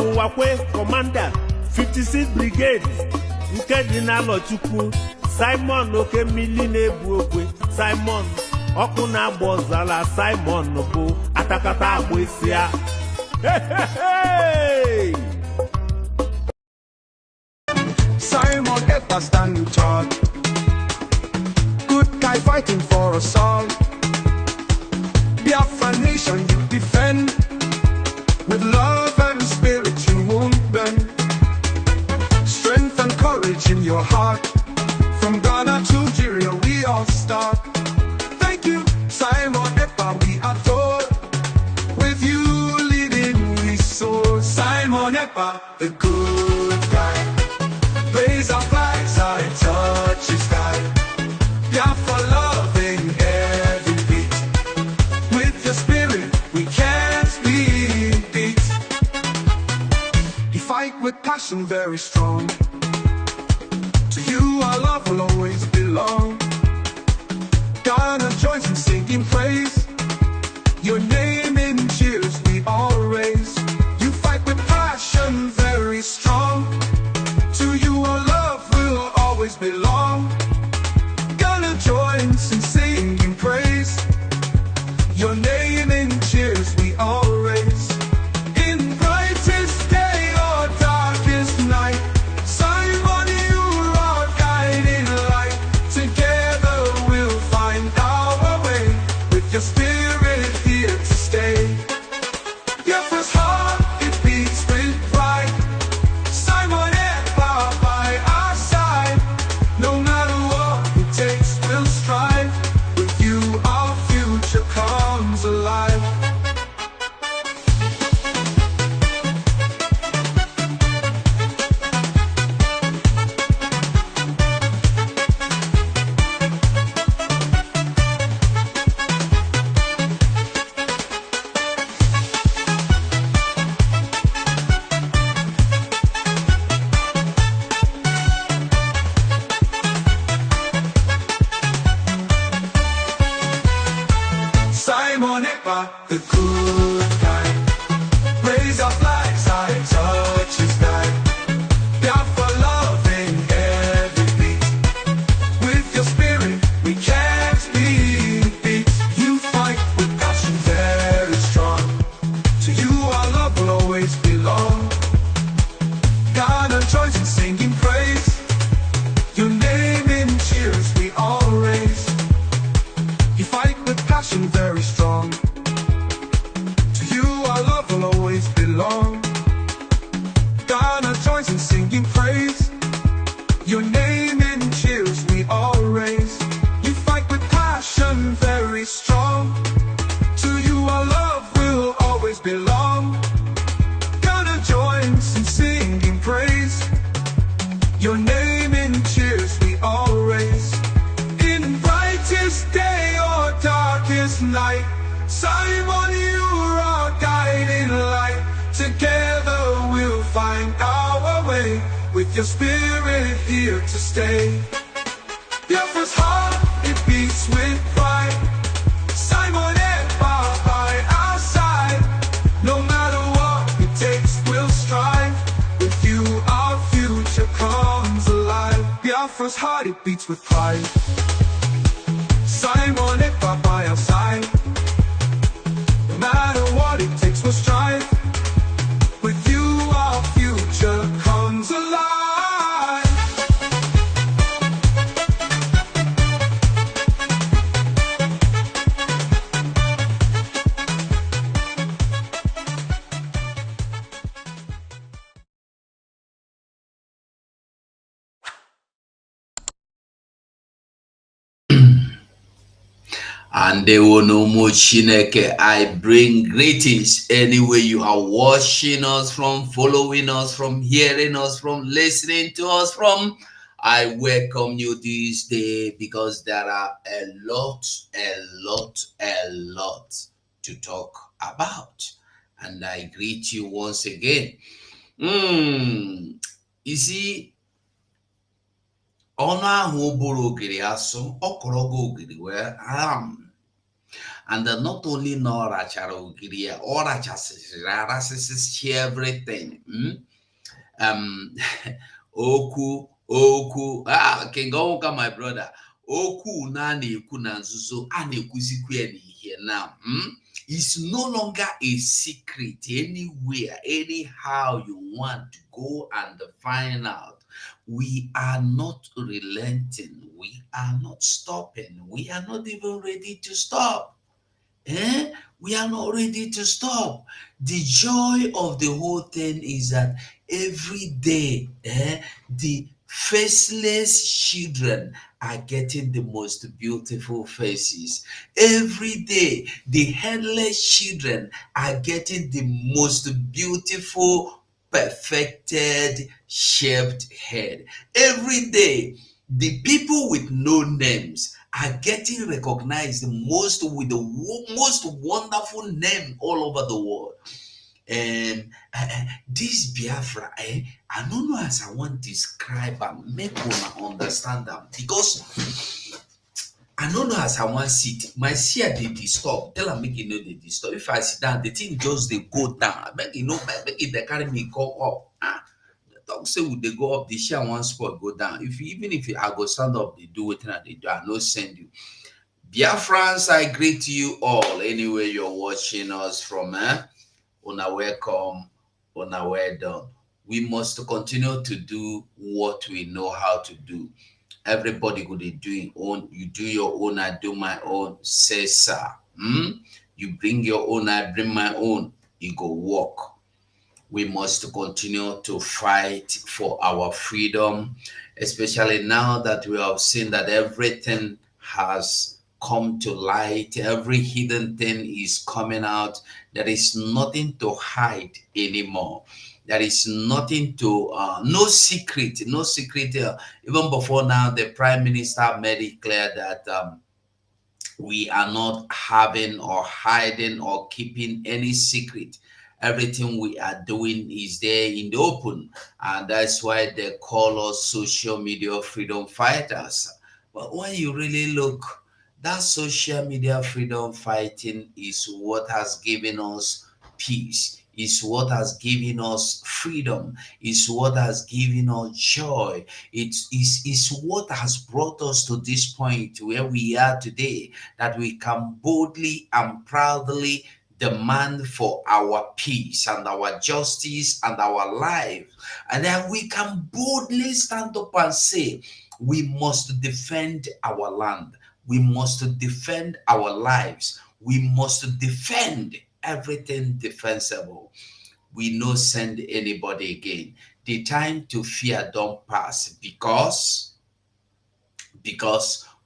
Wakwe Commander 56 Brigade nke dị n'Alochukwu Simon Okemili na-ebu okwe Simon ọkụ na-agba ọzala Simon bụ atakata agba isi ya. Simon Ekpa stand in charge. Good guy fighting for us all. Biafra nation you defend. With love and spirit you won't bend. Strength and courage in your heart. From Ghana to Nigeria we all start. Thank you Simon Ekpa, we adore. With you leading we soar. Simon Ekpa, the good guy. Raise our flags, I touch the sky. Biafra loving every beat. With your spirit we can't be beat. You fight with passion very strong. To you our love will always belong. Ghana joins in singing praise. Your name in cheers we all raise. You fight with passion very strong. To you our love will always belong. Ghana joins in singing praise. Your name in cheers we all raise. In brightest day or darkest night, Simon you are guiding light. Together we'll find our way. With your spirit here to stay. Your first heart it beats with pride. Simon Ekpa by our side. No matter what it takes we'll strive. With you our future comes alive. Simon Ekpa, the good guy. Raise our flags, I touch the sky. Biafra loving every beat. With your spirit, we can't be beat. You fight with passion very strong. To you our love will always belong. Ghana joins in singing praise. Your name in cheers we all raise. You fight with passion very strong. To you our love will always belong. Ghana joins in singing praise. Your name in cheers we all raise. You fight with passion very strong. To you our love will always belong. Ghana joins in singing praise. Your name in cheers we all raise. In brightest day or darkest night, Simon you're our guiding light. Together we'll find our way. With your spirit here to stay. Biafra's heart it beats with pride. Simon Ekpa by our side. No matter what it takes we'll strive. With you our future comes alive. Biafra's heart it beats with pride. Simon Ekpa by our side. No matter what it takes we'll strive. With you our future comes alive. And they will know more Chineke. I bring greetings anywhere you are watching us from, following us from, hearing us from, listening to us from. I welcome you this day because there are a lot to talk about. And I greet you once again. You see, ọnụ ahụ bụrụ ogiri asụ ọkọrọgo ogiri wee ram And not only no rachara ugiria, or everything. Oku, Kengonga, my brother. Oku nani kuna nzuzo ane kuzikweli here now. It's no longer a secret anywhere, anyhow you want to go and find out. We are not relenting. We are not stopping. We are not even ready to stop. We are not ready to stop. The joy of the whole thing is that every day, the faceless children are getting the most beautiful faces. Every day, the headless children are getting the most beautiful, perfected, shaped head. Every day, the people with no names are getting recognized most with the most wonderful name all over the world. And this Biafra, I don't know as I want to describe and make one understand them, because I don't know as I want sit. My seer they disturb. Tell them make you know they disturb. If I sit down, the thing just they go down. Make you know, make it they carry me go up. Talk say would they go up, the share one spot go down. Even if I go stand up, they do it and they do. I no send you. Biafrans, I greet you all anywhere you're watching us from. Una welcome, una well done. We must continue to do what we know how to do. Everybody go dey do your own. You do your own, I do my own. Say sir. You bring your own, I bring my own. It go work. We must continue to fight for our freedom, especially now that we have seen that everything has come to light, every hidden thing is coming out. There is nothing to hide anymore. There is nothing to, no secret, no secret. Even before now, the Prime Minister made it clear that we are not having or hiding or keeping any secret. Everything we are doing is there in the open, and that's why they call us social media freedom fighters. But when you really look, that social media freedom fighting is what has given us peace, is what has given us freedom, is what has given us joy. It is what has brought us to this point where we are today, that we can boldly and proudly demand for our peace and our justice and our life. And then we can boldly stand up and say, we must defend our land. We must defend our lives. We must defend everything defensible. We no send anybody again. The time to fear don't pass, because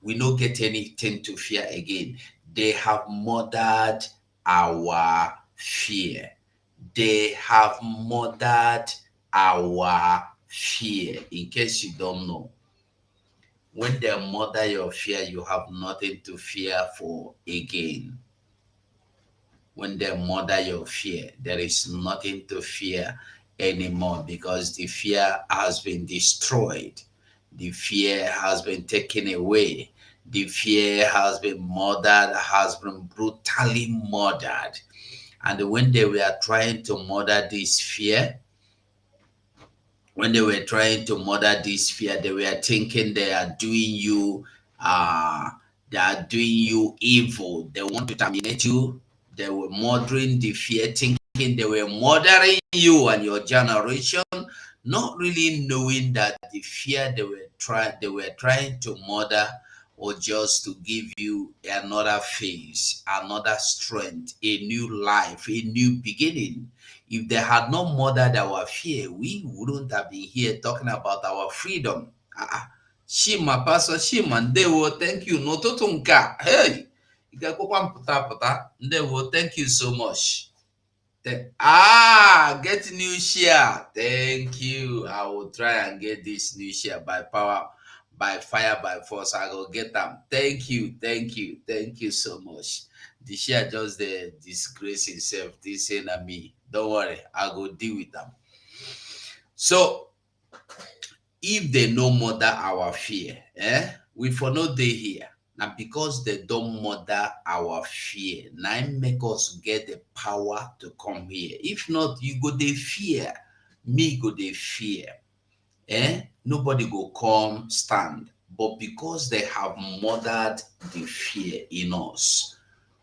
we no get anything to fear again. They have murdered our fear. They have murdered our fear. In case you don't know, when they murder your fear, you have nothing to fear for again. When they murder your fear, there is nothing to fear anymore, because the fear has been destroyed. The fear has been taken away. The fear has been murdered, has been brutally murdered. And when they were trying to murder this fear, they were thinking they are doing you evil. They want to terminate you. They were murdering the fear, thinking they were murdering you and your generation, not really knowing that the fear they were trying to murder, or just to give you another face, another strength, a new life, a new beginning. If they had not murdered our fear, we wouldn't have been here talking about our freedom. Shima, Pastor Shima, Ndewo, thank you. Nototunka. Hey, Ndewo, thank you so much. Get new share. Thank you. I will try and get this new share by power, by fire, by force. I will get them. Thank you so much. The share just the disgrace himself. This ain't me. Don't worry, I go deal with them. So if they no murder our fear, we for no day here. Now, because they don't murder our fear, now make us get the power to come here. If not, you go they fear. Me go they fear. Nobody go come stand. But because they have murdered the fear in us,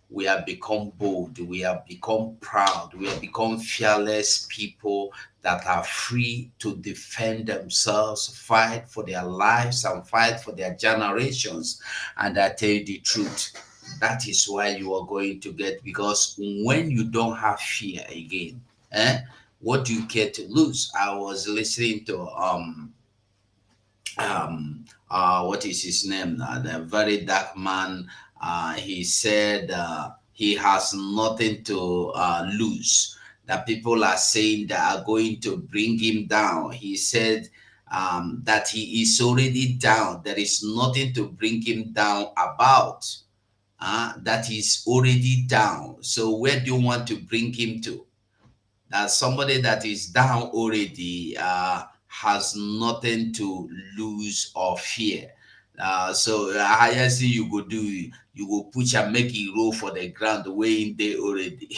we have become bold, we have become proud, we have become fearless people that are free to defend themselves, fight for their lives, and fight for their generations. And I tell you the truth, that is why you are going to get, because when you don't have fear again, what do you care to lose? I was listening to what is his name now, the very dark man. He said he has nothing to lose, that people are saying that are going to bring him down. He said that he is already down, there is nothing to bring him down about. That is already down, so where do you want to bring him to? That somebody that is down already has nothing to lose or fear. So the highest thing you go do, you go push and make it roll for the ground way in there already.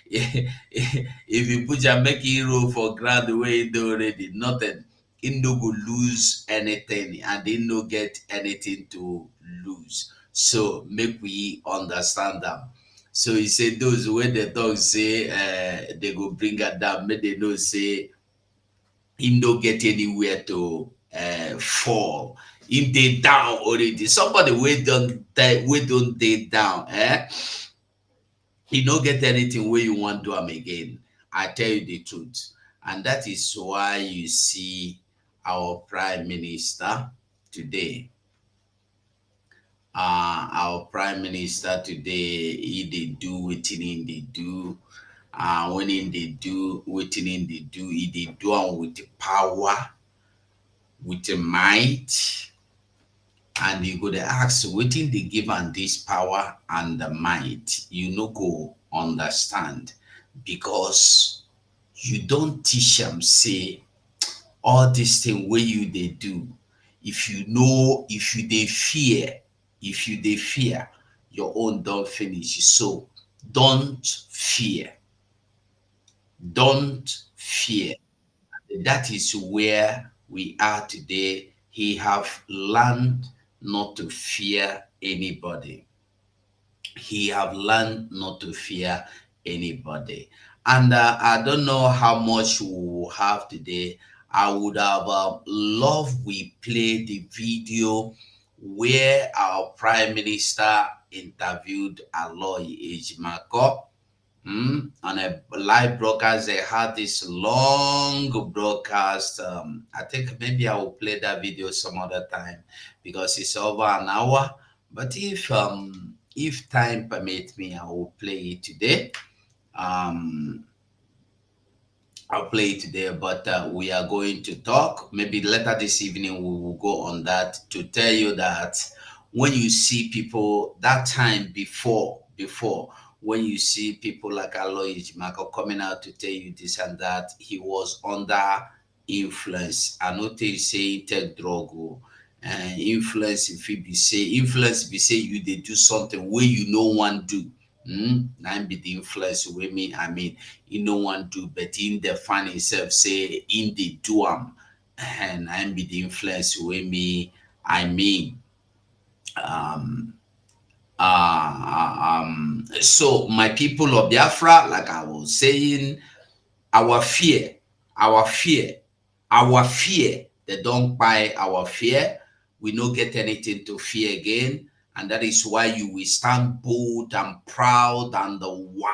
If you push and make it roll for ground way in there already, nothing. It no go lose anything, and they no get anything to lose. So make we understand that. So he said those when the dog say they go bring her down, make they know say him no get anywhere to fall. Him they down already. Somebody we don't they down, he no get anything where you want to do him again. I tell you the truth. And that is why you see our Prime Minister today. Our Prime Minister today, he they do what they do. When they do what they do, he they do am with the power, with the might. And you go to ask, wetin they give am this power and the might? You no go understand, because you don't teach them say all this thing where you they do. If you know, if you they fear, your own don't finish. So don't fear. Don't fear. That is where we are today. He have learned not to fear anybody. He have learned not to fear anybody. And I don't know how much we will have today. I would have loved we play the video where our Prime Minister interviewed Aloy Ejimako. On a live broadcast. They had this long broadcast. I think maybe I will play that video some other time, because it's over an hour. But if time permits me, I will play it today. I'll play it today, but we are going to talk. Maybe later this evening, we will go on that to tell you that when you see people that time before, when you see people like Aloy Michael coming out to tell you this and that, he was under influence. I know they say take drug, and influence if you be say you they do something where you no one do. Now be the influence with me. I mean, you no one do, but in the find himself say in the do and I be the influence with me. I mean, so my people of Biafra, like I was saying, our fear, they don't buy our fear. We no get anything to fear again. And that is why you will stand bold and proud and wide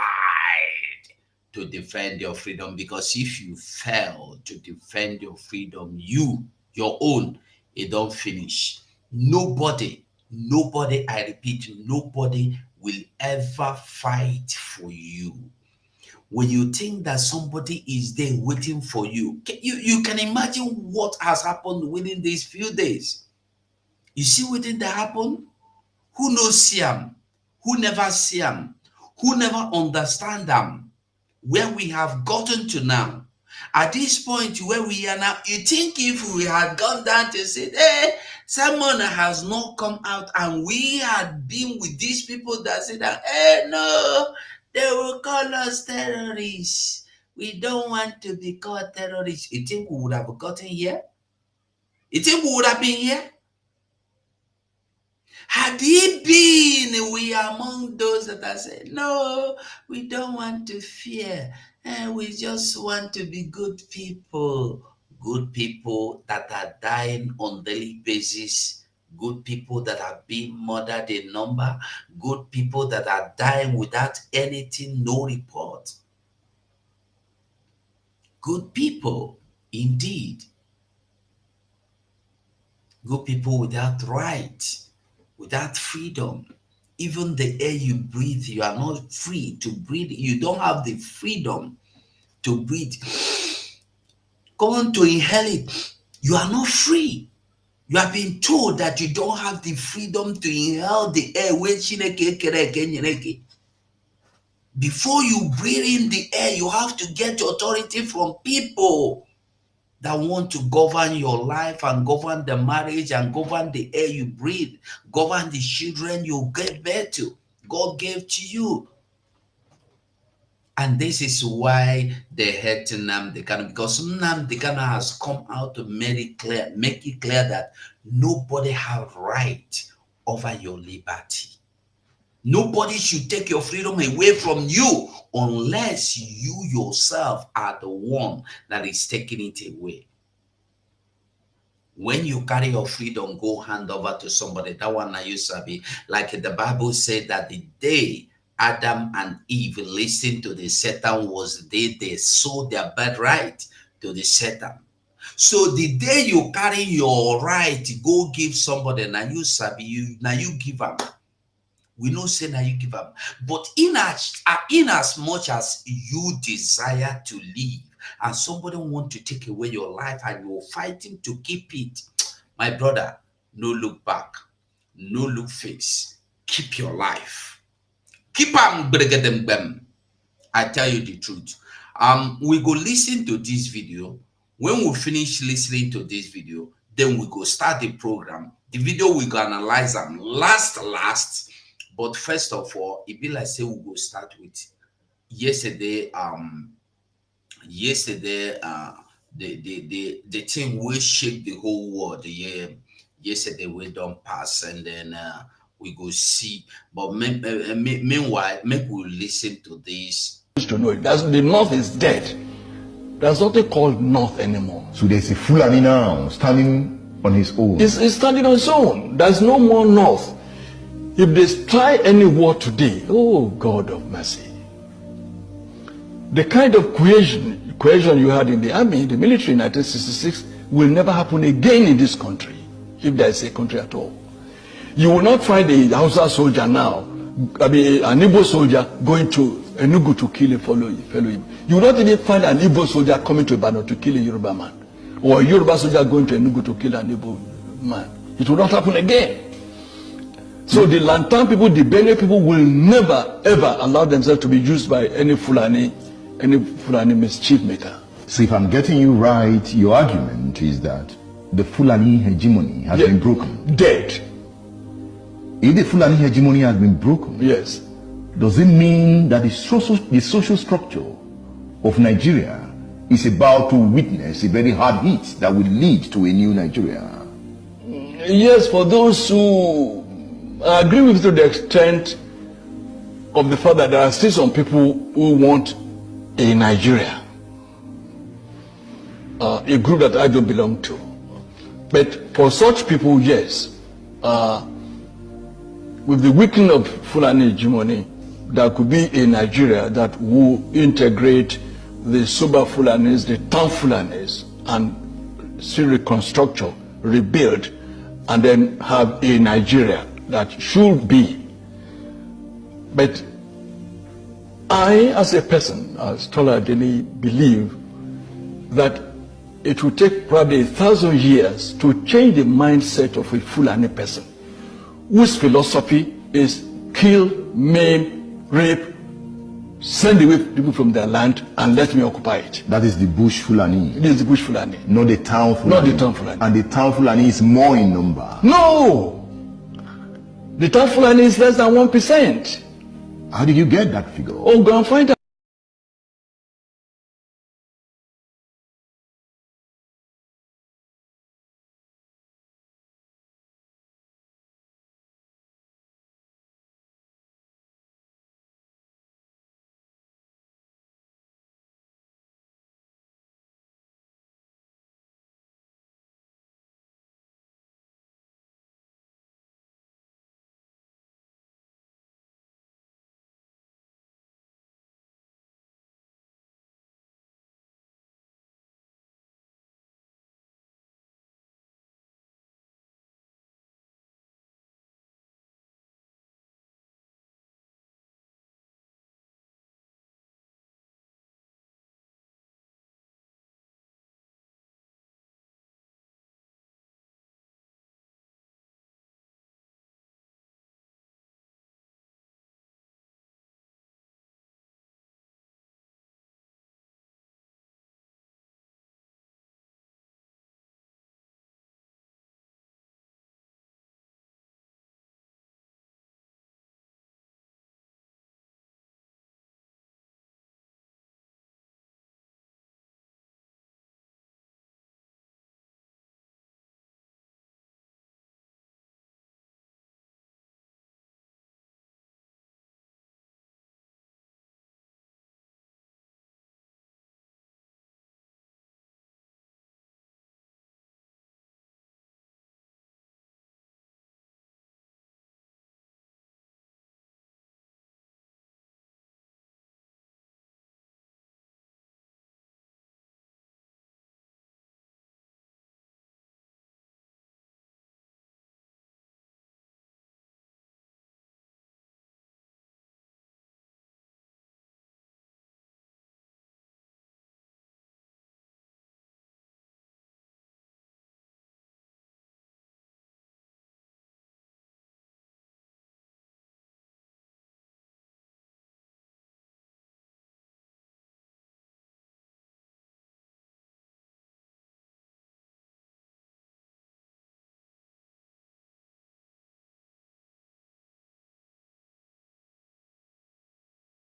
to defend your freedom. Because if you fail to defend your freedom, your own, it don't finish. Nobody, I repeat, nobody will ever fight for you. When you think that somebody is there waiting for you, you can imagine what has happened within these few days. You see what did that happen? Who knows see them? Who never see them? Who never understand them? Where we have gotten to now. At this point where we are now, you think if we had gone down to say, hey, someone has not come out and we had been with these people that said that, hey, no, they will call us terrorists. We don't want to be called terrorists. You think we would have gotten here? You think we would have been here? Had he been, we are among those that are saying, no, we don't want to fear. We just want to be good people. Good people that are dying on daily basis. Good people that are being murdered in number. Good people that are dying without anything, no report. Good people, indeed. Good people without rights. Without freedom. Even the air you breathe, you are not free to breathe. You don't have the freedom to breathe. Go on to inhale it. You are not free. You have been told that you don't have the freedom to inhale the air. Before you breathe in the air, you have to get authority from people that want to govern your life and govern the marriage and govern the air you breathe, govern the children you gave birth to, God gave to you. And this is why they hate Nnamdi Kanu, because Nnamdi Kanu has come out to make it clear that nobody has right over your liberty. Nobody should take your freedom away from you unless you yourself are the one that is taking it away. When you carry your freedom, go hand over to somebody. That one I used to be like the Bible said that the day Adam and Eve listened to the Satan was the day they sold their birthright to the Satan. So the day you carry your right, go give somebody, now you sabi, now you give them. We know say now you give up. But in as much as you desire to live and somebody want to take away your life and you're fighting to keep it, my brother, no look back, no look face. Keep your life. Keep them. I tell you the truth. We go listen to this video. When we finish listening to this video, then we go start the program. The video we go analyze them last. But first of all, it be like say we go start with yesterday. The thing will shake the whole world. Yeah, yesterday we don't pass, and then we go see. But meanwhile, make we listen to this. To know it. The North is dead. There's nothing called North anymore. So there's a Fulani now standing on his own. It's standing on its own. There's no more North. If they try any war today, oh God of mercy, the kind of cohesion you had in the army, the military in 1966 will never happen again in this country, if there is a country at all. You will not find a Hausa soldier now, an Igbo soldier going to Enugu to kill a fellow him. You will not even find an Igbo soldier coming to Ibadan to kill a Yoruba man, or a Yoruba soldier going to Enugu to kill an Igbo man. It will not happen again. So the Lantan people, the Benue people will never ever allow themselves to be used by any Fulani mischief maker. So if I'm getting you right, your argument is that the Fulani hegemony has been broken. Dead. If the Fulani hegemony has been broken, yes, does it mean that the social structure of Nigeria is about to witness a very hard hit that will lead to a new Nigeria? Yes, for those who I agree with you to the extent of the fact that there are still some people who want a Nigeria, a group that I don't belong to. But for such people, yes, with the weakening of Fulani hegemony, there could be a Nigeria that will integrate the Soba Fulanis, the town Fulanis, and still reconstruct, rebuild, and then have a Nigeria that should be. But I, as a person, as Tola Adeni, believe that it will take probably 1,000 years to change the mindset of a Fulani person whose philosophy is kill, maim, rape, send away people from their land and let me occupy it. That is the bush Fulani. It is the bush Fulani. Not the town Fulani. Not the town Fulani. And the town Fulani is more in number. No! The town Fulani is less than 1%. How did you get that figure? Oh, go and find out.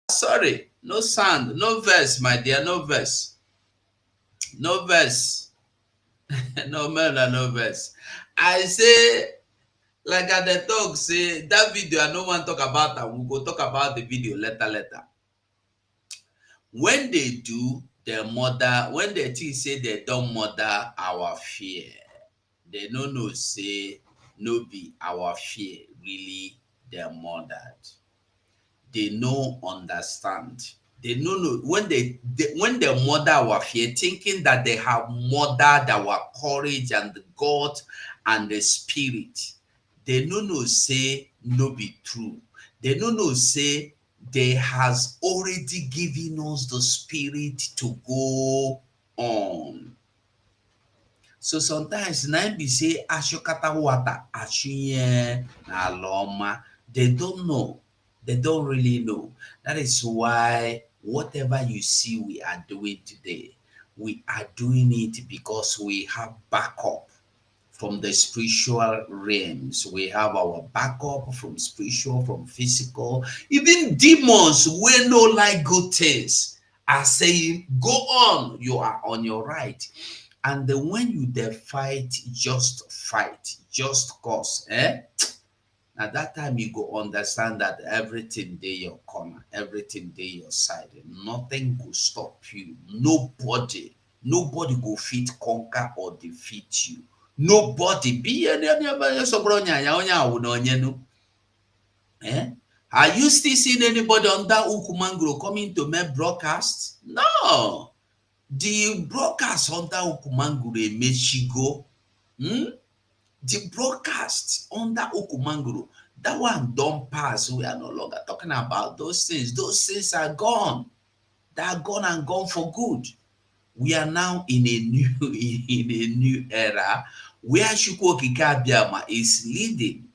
Sorry, no sound, no verse, my dear, no verse. No verse. No man, no verse. I say, like at the talk, say that video, I don't want to talk about that. We'll go talk about the video later. When they do their mother, when they say they don't mother our fear, they no say no be our fear, really they're murdered. They no understand. They know when they murder our fear, thinking that they have murdered our courage and the God and the spirit. They no say no be true. They no say they has already given us the spirit to go on. So sometimes na be say ashokata water ashiye na loma. They don't know. They don't really know. That is why whatever you see we are doing today, we are doing it because we have backup from the spiritual realms. We have our backup from spiritual, from physical. Even demons, we no like good things, are saying, go on, you are on your right. And then when you fight, just cause, at that time you go understand that everything dey your corner, everything dey your side, nothing go stop you. Nobody go fit conquer or defeat you. Nobody be are you still seeing anybody on that Ukumangro coming to make broadcast? No. The broadcast under Ukumanguru Mexico, the broadcast under Ukumanguru, that one don't pass. We are no longer talking about those things. Those things are gone. They are gone and gone for good. We are now in a new era where Chukwuokike Abiama is leading.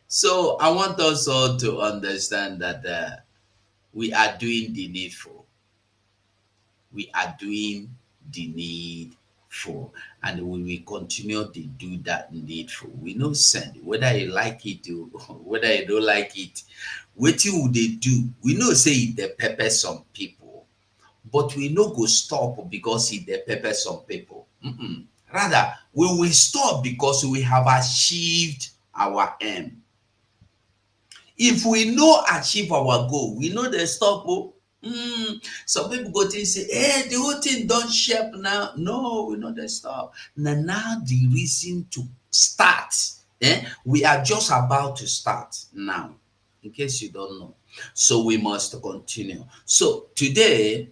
So I want us all to understand that We are doing the needful. We are doing the needful, and we will continue to do that needful. We no send whether you like it or whether you don't like it. Wetin would they do? We know say it dey pepper some people, but we no go stop because it dey pepper some people. Rather, we will stop because we have achieved our aim. If we no achieve our goal, we no dey stop. Some people go think say, hey, the whole thing don shape now. No, we no dey stop. Now the reason to start. We are just about to start now, in case you don't know. So we must continue. So today,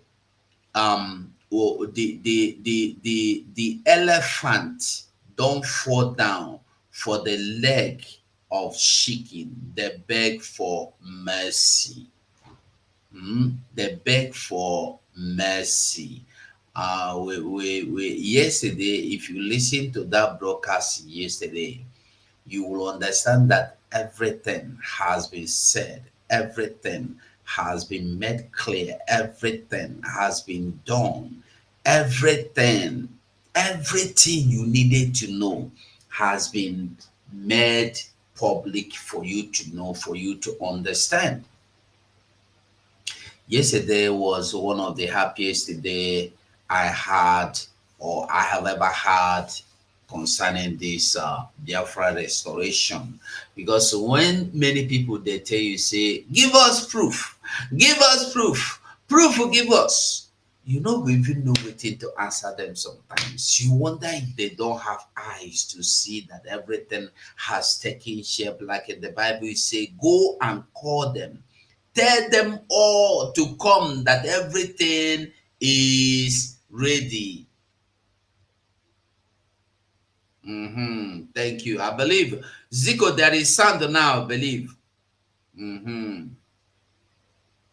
the elephant don't fall down for the leg of chicken. They beg for mercy. They beg for mercy. Yesterday, if you listen to that broadcast yesterday, you will understand that everything has been said, everything has been made clear, everything has been done, everything you needed to know has been made public for you to know, for you to understand. Yesterday was one of the happiest day I had or I have ever had concerning this Biafra restoration. Because when many people they tell you, say, give us proof, proof give us. You no go even know wetin to answer them sometimes. You wonder if they don't have eyes to see that everything has taken shape. Like in the Bible, it say, go and call them. Tell them all to come, that everything is ready. Thank you. I believe. Zico, there is sound now, I believe.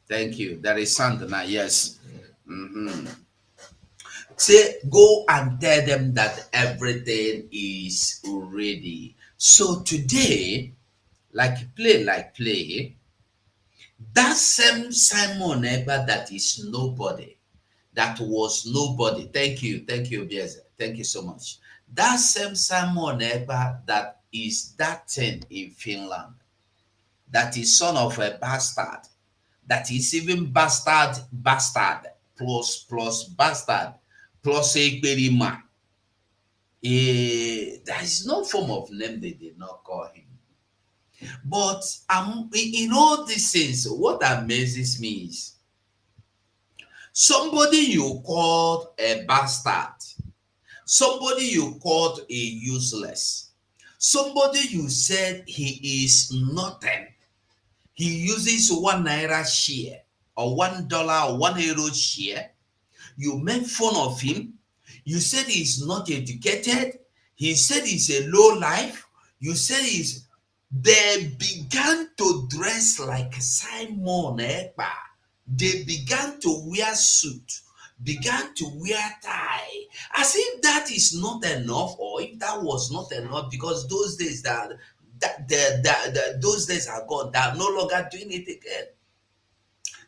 Thank you. There is sound now, yes. Say, go and tell them that everything is ready. So today, like play, that same Simon Ekpa that is nobody, that was nobody. Thank you, Bieze. Thank you so much. That same Simon Ekpa that is that thing in Finland, that is son of a bastard, that is even bastard plus bastard plus Ekperima. There is no form of name they did not call him. But in all these things, what amazes me is somebody you called a bastard, somebody you called a useless, somebody you said he is nothing. He uses 1 naira share or $1 or €1 share. You made fun of him. You said he's not educated. He said he's a low life. You said he's. They began to dress like Simon Ekpa. They began to wear suit, began to wear tie, as if that is not enough, or if that was not enough, because those days those days are gone. They are no longer doing it again.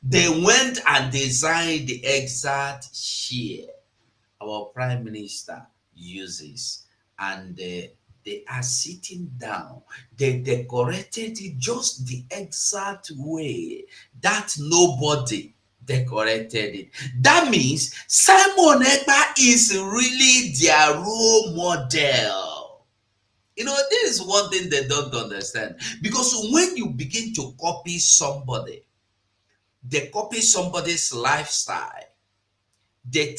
They went and designed the exact share our prime minister uses, and they are sitting down. They decorated it just the exact way that nobody decorated it. That means Simon Ekpa is really their role model. You know, this is one thing they don't understand. Because when you begin to copy somebody, they copy somebody's lifestyle. They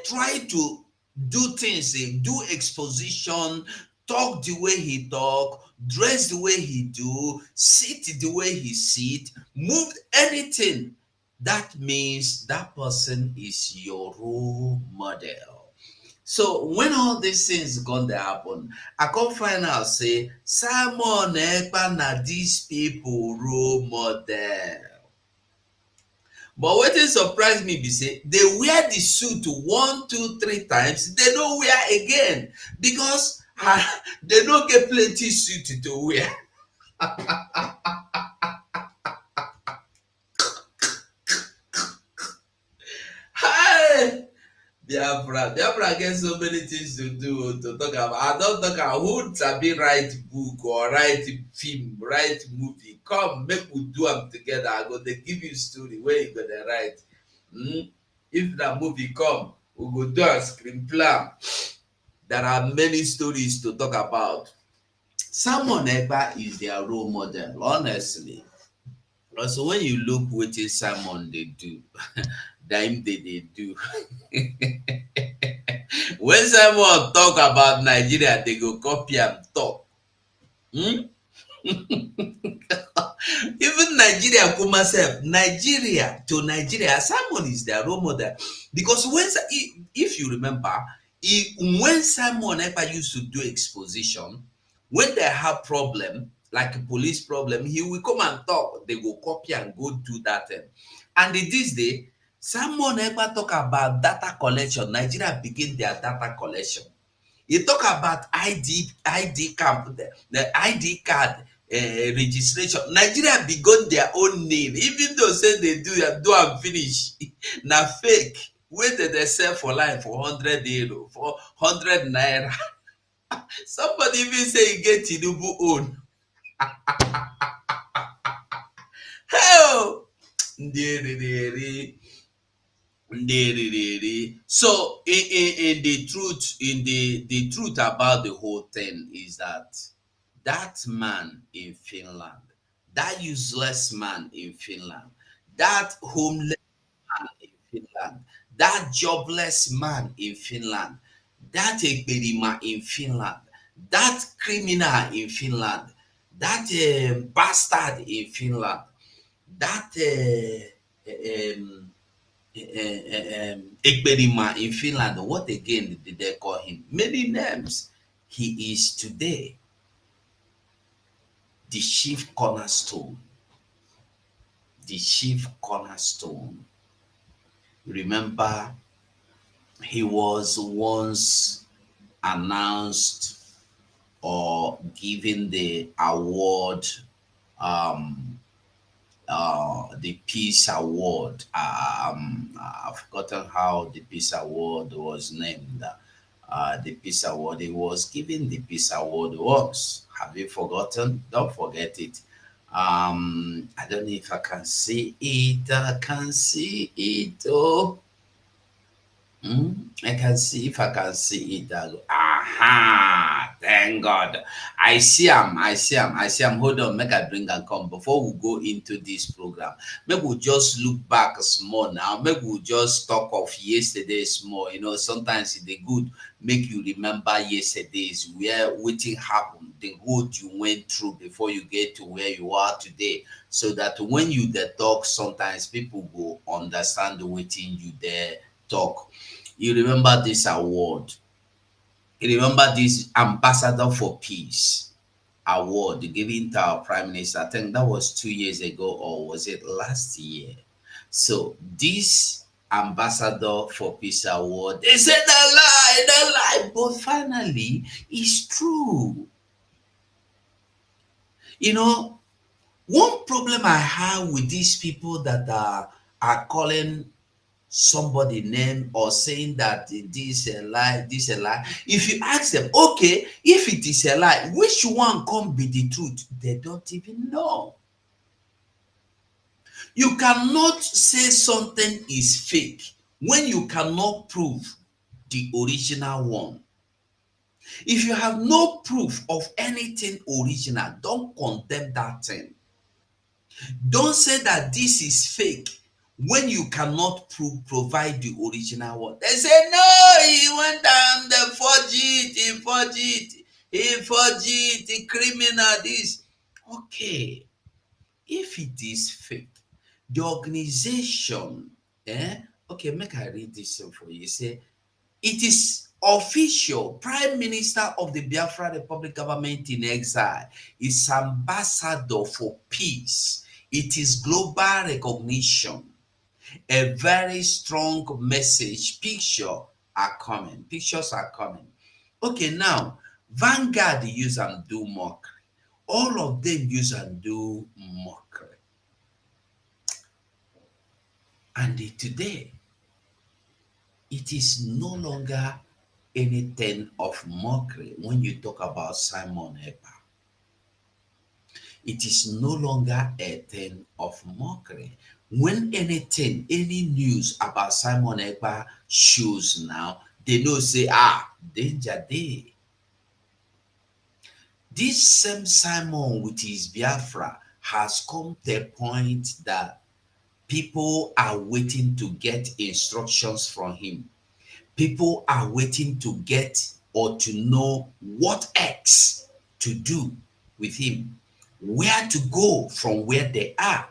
try to do things, do exposition, talk the way he talk, dress the way he do, sit the way he sit, move anything. That means that person is your role model. So when all these things going to happen, I come find out say Simon Ekpa na these people role model. But wetin surprise me be say they wear the suit 1, 2, 3 times, they don't wear again because they don't get plenty suit to wear. Biafra gets so many things to talk about. I don't talk about who sabi write book or write film, write movie. Come, make we do them together. I go they give you story where you gonna write. If the movie come, we go do a screenplay. There are many stories to talk about. Simon Ekpa is their role model, honestly. Also, when you look wetin Simon they do, them they do. When Simon talk about Nigeria, they go copy and talk. Hmm? Even Nigeria come myself, Nigeria to Nigeria, Simon is their role model. Because if you remember, when Simon Ekpa used to do exposition, when they have problem, like a police problem, he will come and talk. They go copy and go do that thing. And in this day, Simon Ekpa talk about data collection. Nigeria begin their data collection. He talk about ID camp, the ID card registration. Nigeria begun their own name, even though say they do and finish. Na fake. Wey they sell for line for 100 euro, for 100 naira. Somebody even say he get Tinubu own. Hell! So in the truth about the whole thing is that man in Finland, that useless man in Finland, that homeless man in Finland, that jobless man in Finland, that Ekperima in Finland, that criminal in Finland, that bastard in Finland, that Ekperima in Finland, what again did they call him? Many names. He is today the chief cornerstone. The chief cornerstone. Remember, he was once announced or given the award, the Peace Award. I've forgotten how the Peace Award was named. The Peace Award, he was given the Peace Award once. Have you forgotten? Don't forget it. I don't know if I can see it. I can see it. Oh, I can see if I can see it. Aha! Thank God. I see him. I see him. I see him. Hold on, make I bring and come before we go into this program. Maybe we just look back small now. Maybe we just talk of yesterday small. You know, sometimes it's good make you remember yesterday's where waiting happened, the road you went through before you get to where you are today. So that when you there talk, sometimes people will understand the waiting you there talk. You remember this award. You remember this Ambassador for Peace award given to our Prime Minister. I think that was 2 years ago, or was it last year? So this Ambassador for Peace award, they said that lie, but finally it's true. You know, one problem I have with these people that are calling somebody name or saying that this a lie, this a lie. If you ask them, okay, if it is a lie, which one can be the truth? They don't even know. You cannot say something is fake when you cannot prove the original one. If you have no proof of anything original, don't condemn that thing. Don't say that this is fake when you cannot provide the original one. They say, no, he went down, the he forged it, the criminal, this. Okay, if it is fake, the organization, okay, make I read this for you. Say, it is official. Prime Minister of the Biafra Republic Government in exile is ambassador for peace. It is global recognition. A very strong message. Pictures are coming. Okay, now, Vanguard use and do mockery. All of them use and do mockery. And today, it is no longer anything of mockery when you talk about Simon Ekpa. It is no longer a thing of mockery. When anything, any news about Simon Ekpa shows now, they know say, danger day. This same Simon with his Biafra has come to a point that people are waiting to get instructions from him. People are waiting to get or to know what X to do with him, where to go from where they are.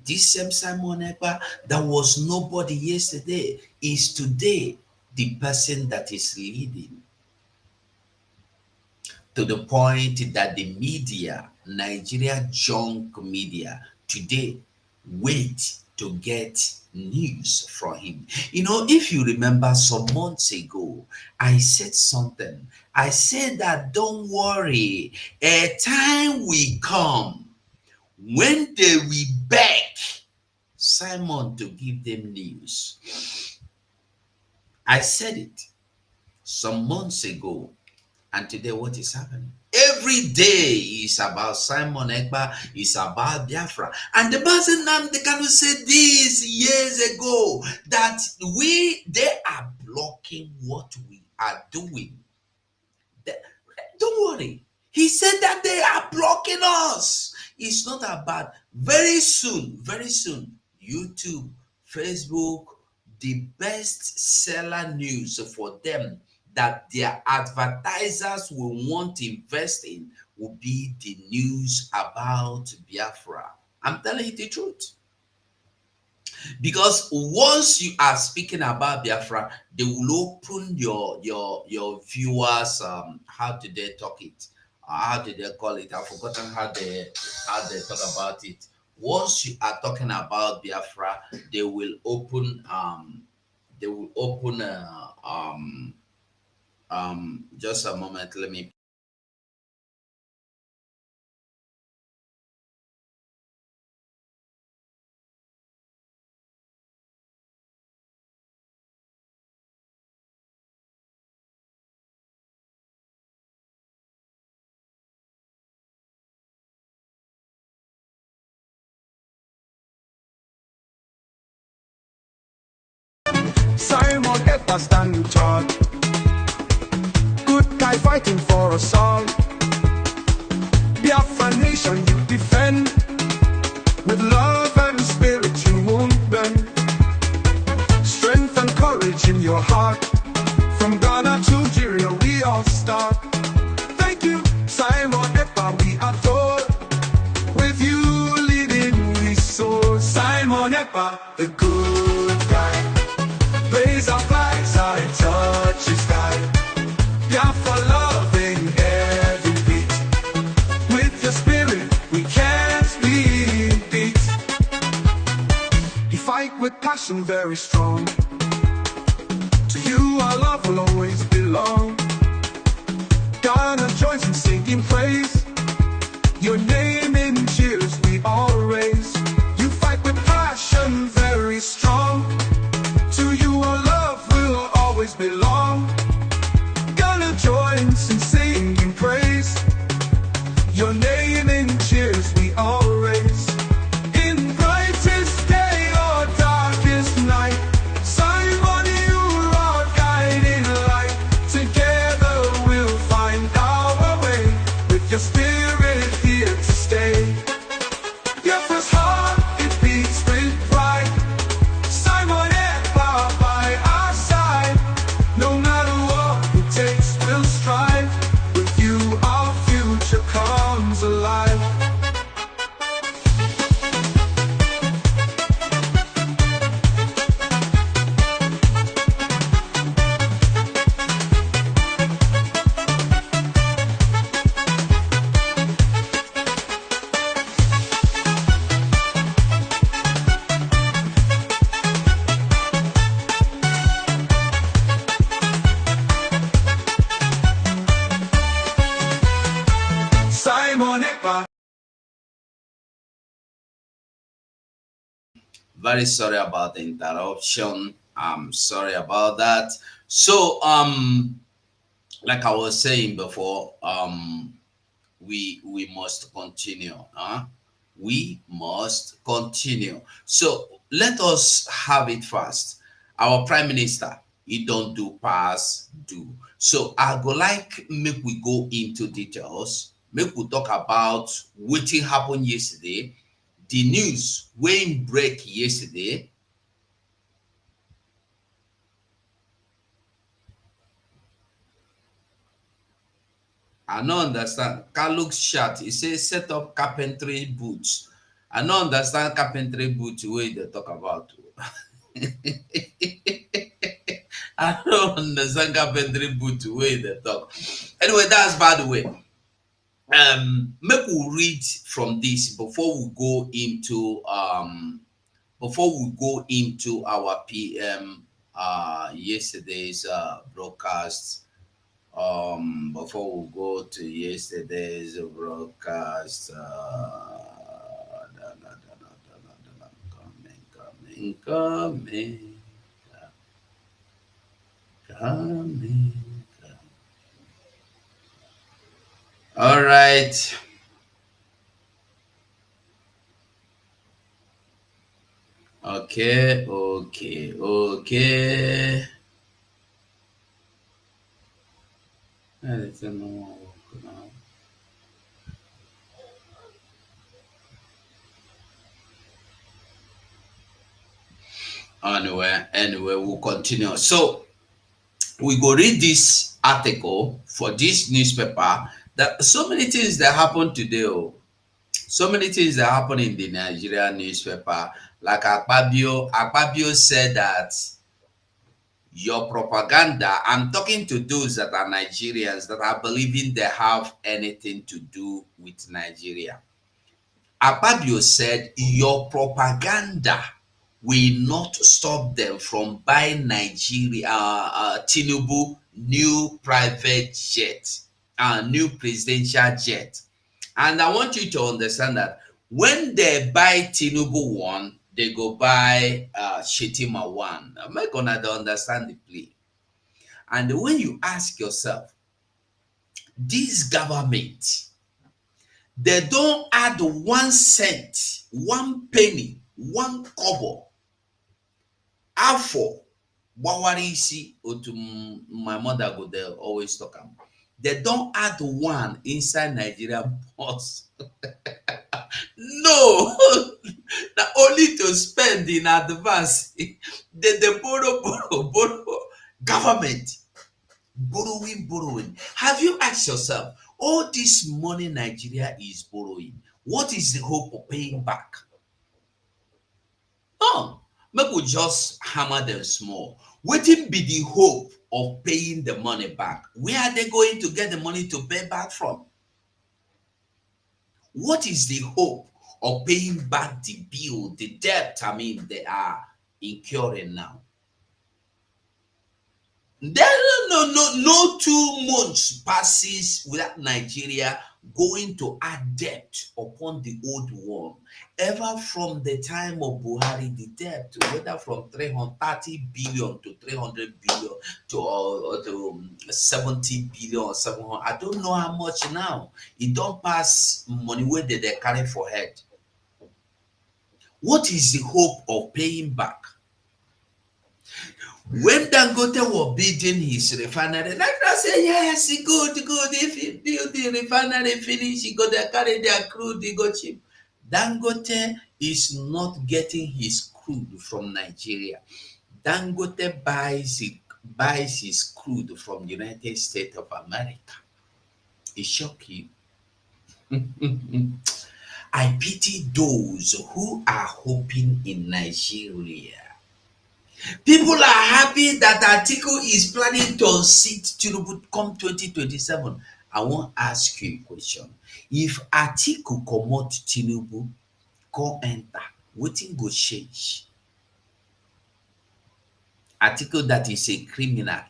This same Simon Ekpa that was nobody yesterday is today the person that is leading, to the point that the media, Nigeria junk media, today wait to get news from him. You know, if you remember some months ago, I said something. I said that don't worry, a time will come when they will beg Simon to give them news. I said it some months ago, and today what is happening? Every day is about Simon Ekpa, is about Biafra. And the person they can say this years ago that they are blocking what we are doing. Don't worry. He said that they are blocking us. It's not about very soon, YouTube, Facebook, the best seller news for them that their advertisers will want to invest in will be the news about Biafra. I'm telling you the truth. Because once you are speaking about Biafra, they will open your viewers. How do they talk it? How do they call it? I've forgotten how they talk about it. Once you are talking about Biafra, they will open just a moment. Let me. Simon Ekpa standing tall, good guy fighting for us all. Biafra nation you defend, with love and spirit you won't bend. Strength and courage in your heart, from Ghana to Nigeria we all start. Thank you Simon Ekpa, we adore. With you leading we soar. Simon Ekpa, the good guy, raise our flags high, touch the sky. Biafra loving every beat. With your spirit, we can't be beat. You fight with passion very strong. To you our love will always belong. Ghana joins in singing praise. Your name in cheers we all raise. You fight with passion very strong. To you our love will always belong. Ghana joins in singing praise. Your name in cheers we all raise. In brightest day or darkest night, Simon you are guiding light. Together we'll find our way, with your spirit here to stay. Biafra's heart, it beats with pride. Simon Ekpa by our side. No matter what it takes, we'll strive. With you our future comes alive. Simon Ekpa. Very sorry about the interruption. I'm sorry about that. So like I was saying before, we must continue. We must continue. So let us have it fast. Our prime minister, he don't do pass do. So I go like make we go into details. Make we talk about what happened yesterday, the news when break yesterday. I don't understand. Kaluk's chat, it says set up carpentry boots. I don't understand carpentry boots way they talk about. I don't understand carpentry boots way they talk. Anyway, that's by the way. Make we read from this before we go into our PM yesterday's broadcast. Before we go to yesterday's broadcast, coming. All right. Okay. It's a no. Anyway, we'll continue. So we go read this article for this newspaper. That so many things that happen today. Oh. So many things that happen in the Nigerian newspaper. Like Akpabio said that your propaganda, I'm talking to those that are Nigerians that are believing they have anything to do with Nigeria. Akpabio said your propaganda will not stop them from buying Nigeria, Tinubu new private jet, new presidential jet. And I want you to understand that when they buy Tinubu one, they go buy Shetima one. I'm not gonna understand the play. And when you ask yourself, this government, they don't add 1 cent, 1 penny, 1 kobo. Afọ gbawara isi otu my mother go there always talk am. They don't add 1 inside Nigerian purse. No, na only to spend in advance. They borrow. Government borrowing. Have you asked yourself, all this money Nigeria is borrowing, what is the hope of paying back? No, make we just hammer them small. Wetin be the hope of paying the money back? Where are they going to get the money to pay back from? What is the hope of paying back the bill, the debt, they are incurring now? There no 2 months passes without Nigeria going to add debt upon the old one. Ever from the time of Buhari, the debt, whether from 330 billion to 300 billion to 70 billion or 700, I don't know how much now. It don't pass money where they carry for head. What is the hope of paying back? When Dangote was building his refinery, like I say, yes, good. If he build the refinery finish, he go there carry their crude, he go cheap. Dangote is not getting his crude from Nigeria. Dangote buys his crude from the United States of America. It shock you. I pity those who are hoping in Nigeria. People are happy that Atiku is planning to unseat Tinubu come 2027. I want to ask you a question. If Atiku comot Tinubu, come enter, wetin go change? Atiku that is a criminal,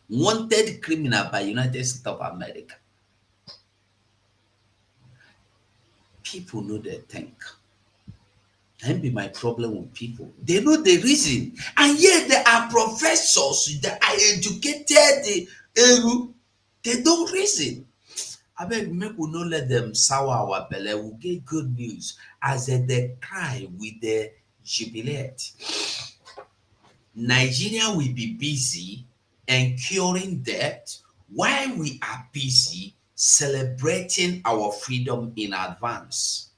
wanted criminal by United States of America. People know they think. That be my problem with people. They know the reason, and yet there are professors that are educated. They don't reason. I beg, make we not let them sour our belly. We'll get good news as they cry with the jubilate. Nigeria will be busy incurring debt while we are busy celebrating our freedom in advance.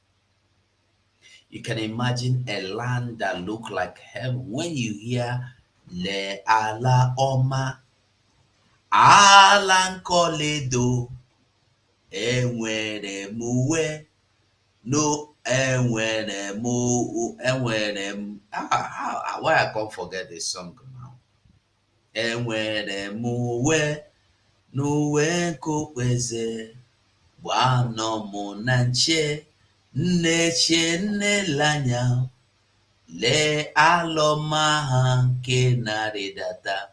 You can imagine a land that look like heaven when you hear Le ala Oma Alan Koledo enwere m uwe no enwere m why I can't forget this song now. Enwere m uwe n'uwe nkokpeze gbano mụ na nche nneche nnelanya le alọma ha nke na-arịdata.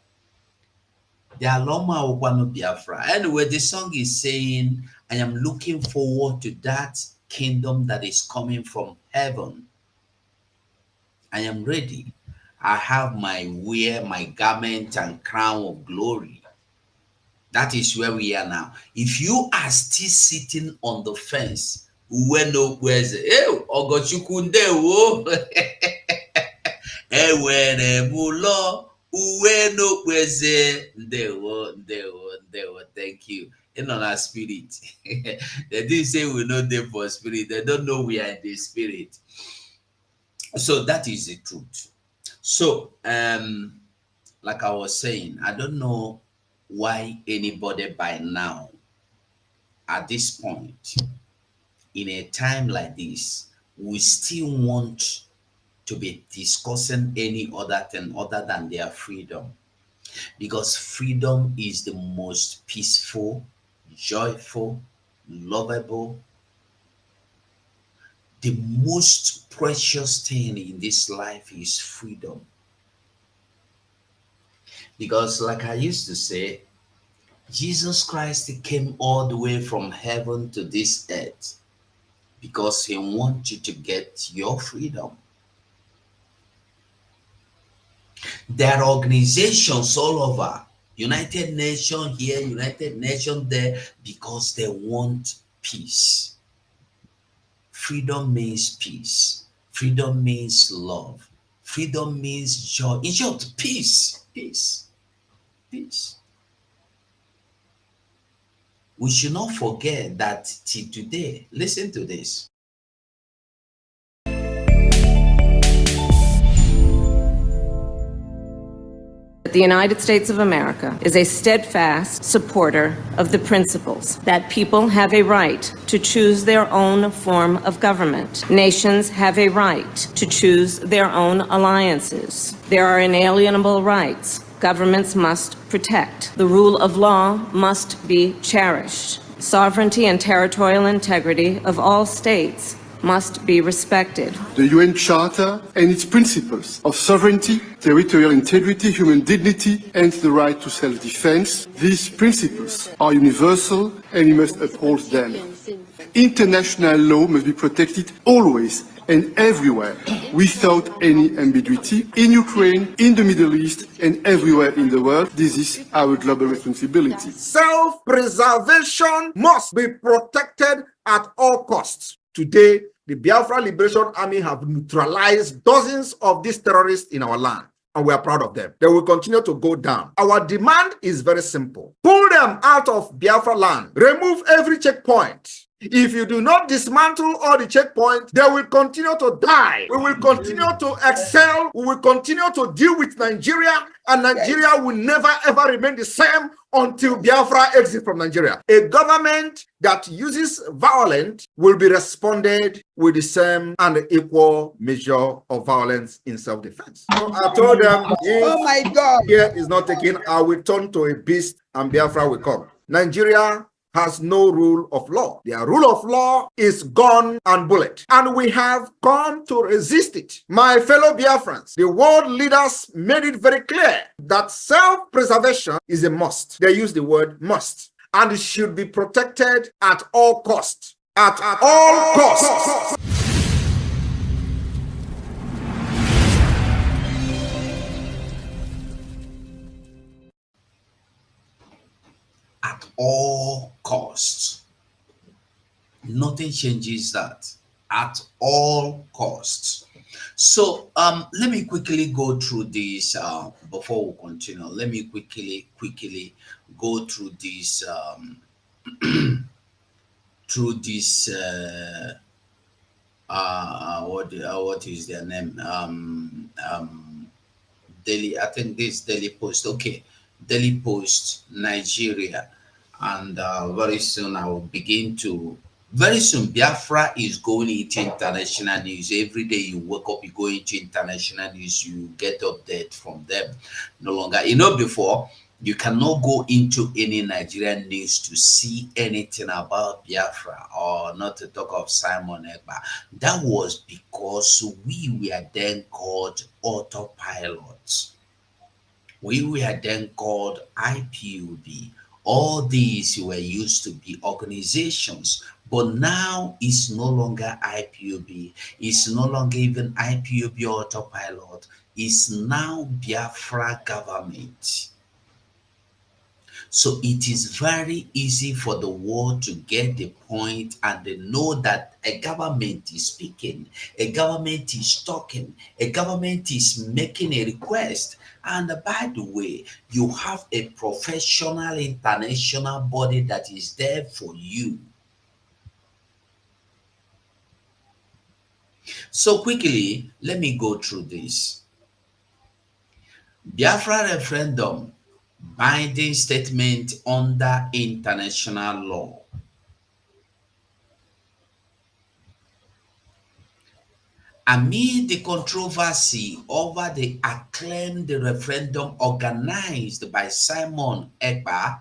The aloma Okwano Biafra. Anyway, the song is saying, I am looking forward to that kingdom that is coming from heaven. I am ready. I have my garment and crown of glory. That is where we are now. If you are still sitting on the fence, uwe no kweze, ogochukunde wo, ewere mulo, uwe no kweze, ndewo. Thank you. In on our spirit. They didn't say we know them for spirit. They don't know we are in the spirit. So that is the truth. So, like I was saying, I don't know why anybody by now, at this point, in a time like this, we still want to be discussing any other thing other than their freedom. Because freedom is the most peaceful, joyful, lovable, the most precious thing in this life is freedom. Because like I used to say, Jesus Christ came all the way from heaven to this earth because he wants you to get your freedom. There are organizations all over, United Nations here, United Nations there, because they want peace. Freedom means peace. Freedom means love. Freedom means joy. In short, peace. Peace. Peace. We should not forget that till today, listen to this. The United States of America is a steadfast supporter of the principles that people have a right to choose their own form of government. Nations have a right to choose their own alliances. There are inalienable rights governments must protect. The rule of law must be cherished. Sovereignty and territorial integrity of all states must be respected. The UN Charter and its principles of sovereignty, territorial integrity, human dignity, and the right to self-defense, these principles are universal and we must uphold them. International law must be protected always and everywhere, without any ambiguity, in Ukraine, in the Middle East, and everywhere in the world. This is our global responsibility. Self-preservation must be protected at all costs. Today, the Biafra Liberation Army have neutralized dozens of these terrorists in our land, and we are proud of them. They will continue to go down. Our demand is very simple. Pull them out of Biafra land. Remove every checkpoint. If you do not dismantle all the checkpoints, they will continue to die. We will continue to excel. We will continue to deal with Nigeria, and Nigeria will never ever remain the same until Biafra exits from Nigeria. A government that uses violence will be responded with the same and equal measure of violence in self-defense. So I told them, oh my God, here is not taken. I will turn to a beast and Biafra will come. Nigeria has no rule of law. Their rule of law is gun and bullet. And we have come to resist it. My fellow Biafrans, the world leaders made it very clear that self-preservation is a must. They use the word must. And it should be protected at all costs. At all costs. all costs. Nothing changes that. At all costs. So let me quickly go through this before we continue. Let me quickly go through this through this what is their name? Daily, I think this Daily Post. Okay, Daily Post, Nigeria, and very soon I will begin to. Very soon, Biafra is going into international news. Every day you wake up, you go into international news. You get update from them. No longer, before you cannot go into any Nigerian news to see anything about Biafra, or not to talk of Simon Ekpa. That was because we were then called autopilots. We were then called IPOB. All these were used to be organizations, but now it's no longer IPOB. It's no longer even IPOB autopilot. It's now Biafra Government. So it is very easy for the world to get the point, and they know that a government is speaking, a government is talking, a government is making a request. And by the way, you have a professional international body that is there for you. So quickly, let me go through this. Biafra referendum, binding statement under international law. Amid the controversy over the acclaimed referendum organized by Simon Ekpa,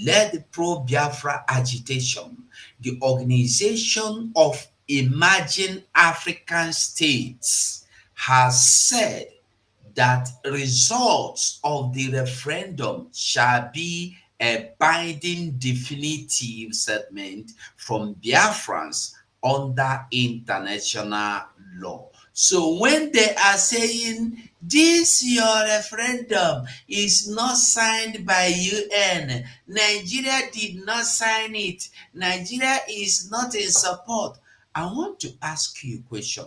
led pro-Biafra agitation, the Organization of Emerging African States has said that results of the referendum shall be a binding definitive statement from Biafrans under international law. So when they are saying this your referendum is not signed by UN, Nigeria did not sign it, Nigeria is not in support, I want to ask you a question.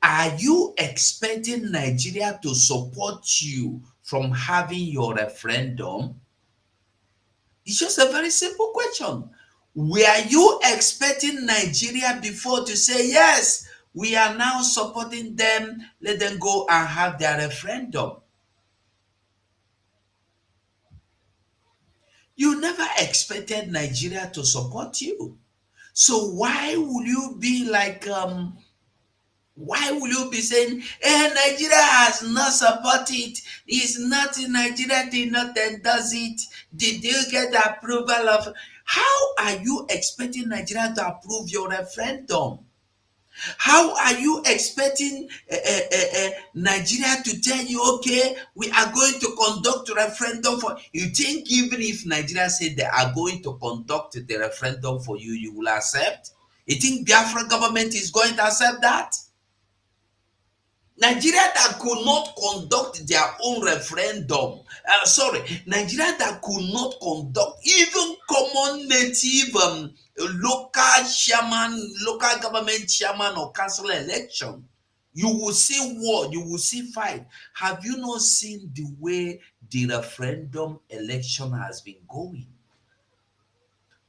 Are you expecting Nigeria to support you from having your referendum? It's just a very simple question. Were you expecting Nigeria before to say, yes, we are now supporting them, let them go and have their referendum? You never expected Nigeria to support you. So why will you be like, why will you be saying, Nigeria has not supported it? It's not in Nigeria, did not endorse it. Did you get the approval of? How are you expecting Nigeria to approve your referendum? How are you expecting Nigeria to tell you, okay, we are going to conduct a referendum for you? Think even if Nigeria said they are going to conduct the referendum for you, you will accept? You think Biafra government is going to accept that? Nigeria that could not conduct their own referendum, Nigeria that could not conduct even common native local chairman, local government chairman or council election, you will see war, you will see fight. Have you not seen the way the referendum election has been going?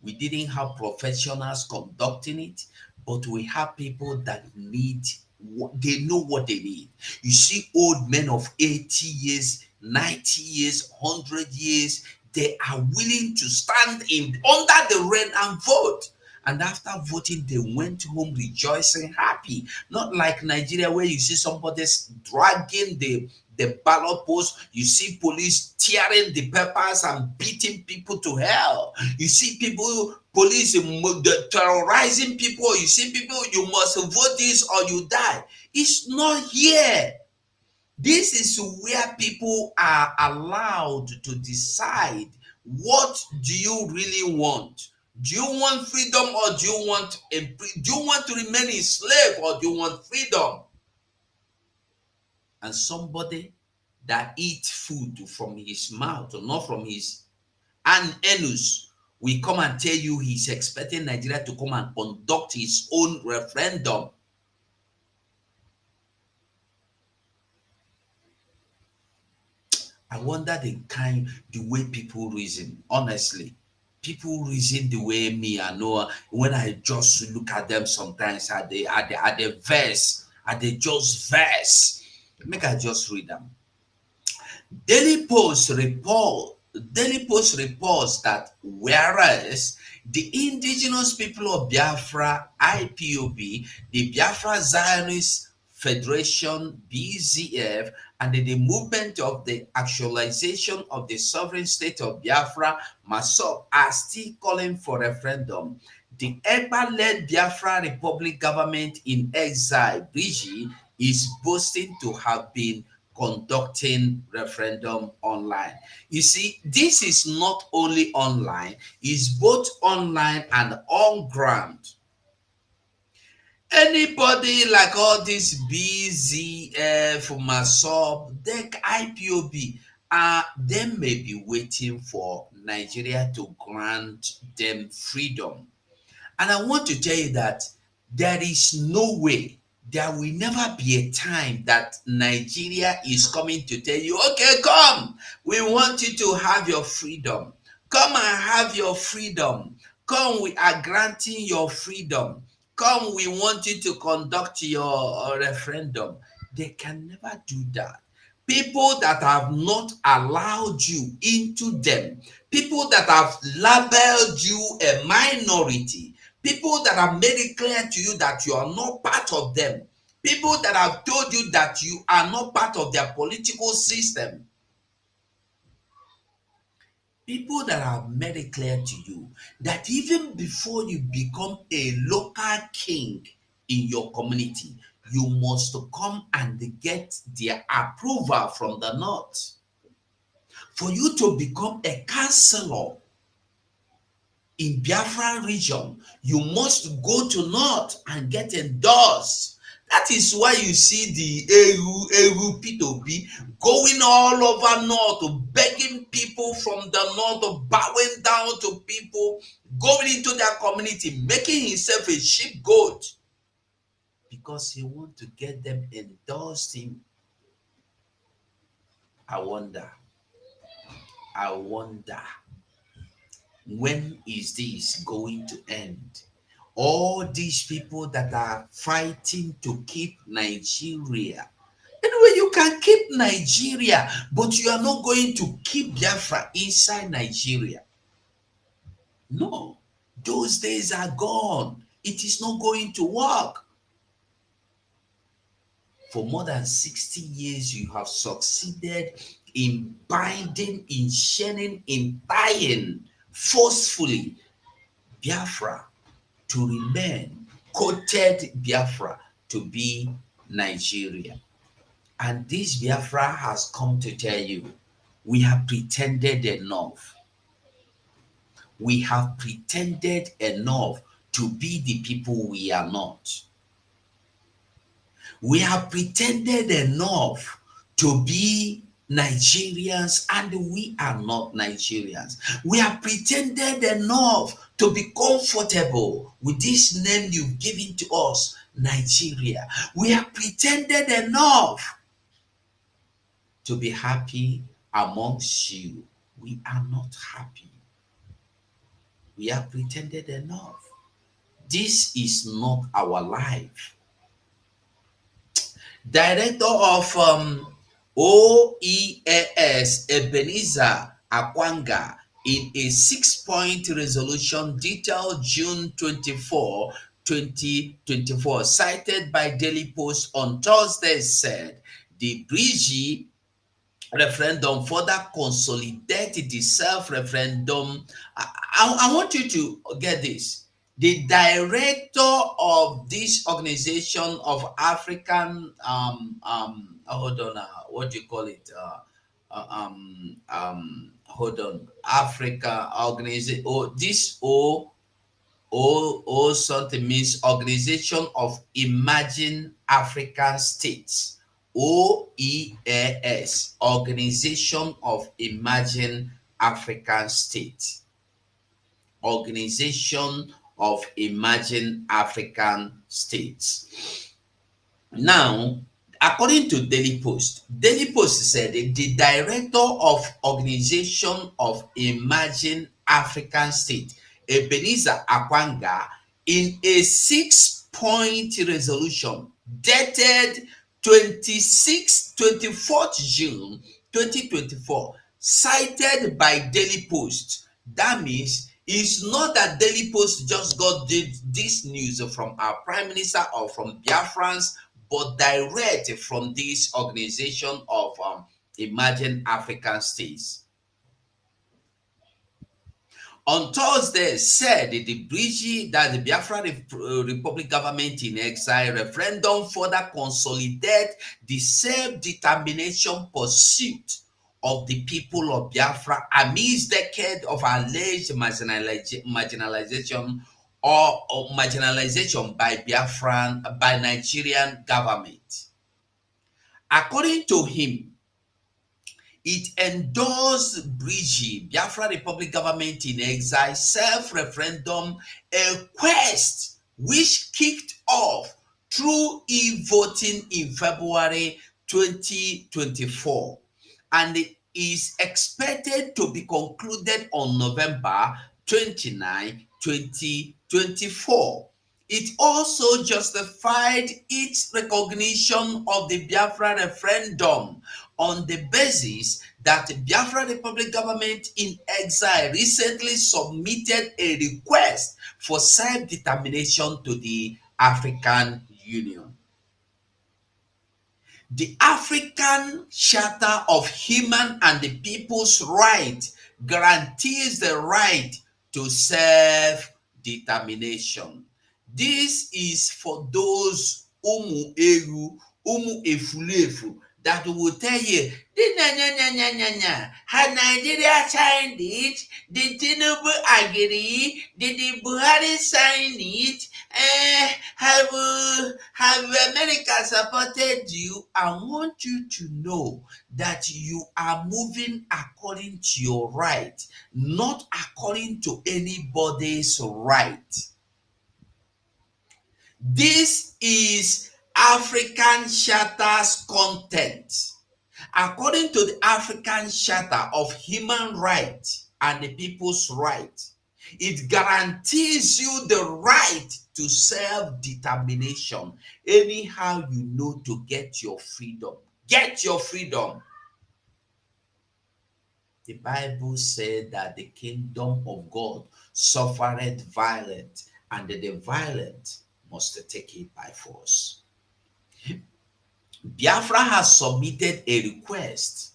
We didn't have professionals conducting it, but we have people that they know what they need. You see old men of 80 years, 90 years, 100 years, they are willing to stand in under the rain and vote. And after voting, they went home rejoicing, happy. Not like Nigeria, where you see somebody dragging the ballot post, you see police tearing the papers and beating people to hell. You see police terrorizing people. You see people, you must vote this or you die. It's not here. This is where people are allowed to decide, what do you really want? Do you want freedom, or do you want to remain a slave, or do you want freedom? And somebody that eats food from his mouth, or not from his anus, will come and tell you he's expecting Nigeria to come and conduct his own referendum. I wonder the way people reason. Honestly, people reason the way me. I know when I just look at them sometimes at the verse, at the just verse. Make I just read them. Daily Post reports that whereas the indigenous people of Biafra, IPOB, the Biafra Zionist Federation, BZF, and the movement of the actualization of the sovereign state of Biafra, MASOB, are still calling for referendum. The Ekpa-led Biafra Republic government in exile, BRGIE, is boasting to have been conducting referendum online. You see, this is not only online, it's both online and on ground. Anybody like all this BZF, MASOB, DEC, IPOB, they may be waiting for Nigeria to grant them freedom. And I want to tell you that there is no way, there will never be a time that Nigeria is coming to tell you, okay, come, we want you to have your freedom. Come and have your freedom. Come, we are granting your freedom. Come, we want you to conduct your referendum. They can never do that. People that have not allowed you into them, people that have labeled you a minority, people that have made it clear to you that you are not part of them, people that have told you that you are not part of their political system, people that have made it clear to you that even before you become a local king in your community, you must come and get their approval from the north. For you to become a councillor in Biafra region, you must go to north and get endorsed. That is why you see the EU P2B going all over north, begging people from the north, bowing down to people, going into their community, making himself a sheep goat, because he wants to get them endorsed him. I wonder, when is this going to end? All these people that are fighting to keep Nigeria. Anyway, you can keep Nigeria, but you are not going to keep Biafra inside Nigeria. No, those days are gone. It is not going to work. For more than 60 years, you have succeeded in binding, in chaining, in tying forcefully Biafra to remain, quoted Biafra to be Nigeria. And this Biafra has come to tell you, we have pretended enough. We have pretended enough to be the people we are not. We have pretended enough to be Nigerians, and we are not Nigerians. We have pretended enough to be comfortable with this name you've given to us, Nigeria. We have pretended enough to be happy amongst you. We are not happy. We have pretended enough. This is not our life. Director of OEAS Ebenezer Akwanga, in a 6-point resolution dated June 24, 2024, cited by Daily Post on Thursday, said the BRGIE referendum further consolidated the self-referendum. I want you to get this. The director of this organization of African, hold on, what do you call it? Hold on, Africa organization. Something means Organization of Emerging African States. OEAS, Organization of Emerging African States. Organization of Emerging African States. Now, according to Daily Post said the director of Organization of Emerging African States, Ebenezer Akwanga, in a 6-point resolution dated 24th June 2024, cited by Daily Post. That means it's not that Daily Post just got this news from our Prime Minister or from Biafrans, but direct from this organization of Emerging African States. On Thursday, said the BRGIE, that the Biafra Republic Government in Exile referendum further consolidate the self-determination pursuit of the people of Biafra amidst decades of alleged marginalization or marginalization by by Nigerian government. According to him, it endorsed BRGIE, Biafra Republic Government in Exile, self-referendum, a quest which kicked off through e-voting in February 2024 and is expected to be concluded on November 29, 2024. It also justified its recognition of the Biafra referendum on the basis that the Biafra Republic Government in Exile recently submitted a request for self-determination to the African Union. The African Charter of Human and the People's Rights guarantees the right to self-determination. This is for those umu efulefu that will tell you, had Nigeria signed it? Did Tinubu agree? Did the Buhari sign it? Have America supported you? I want you to know that you are moving according to your right, not according to anybody's right. This is African Charter's content. According to the African Charter of Human Rights and the People's Rights, it guarantees you the right to self-determination. Anyhow you know to get your freedom. Get your freedom. The Bible said that the kingdom of God suffereth violence, and the violent must take it by force. Biafra has submitted a request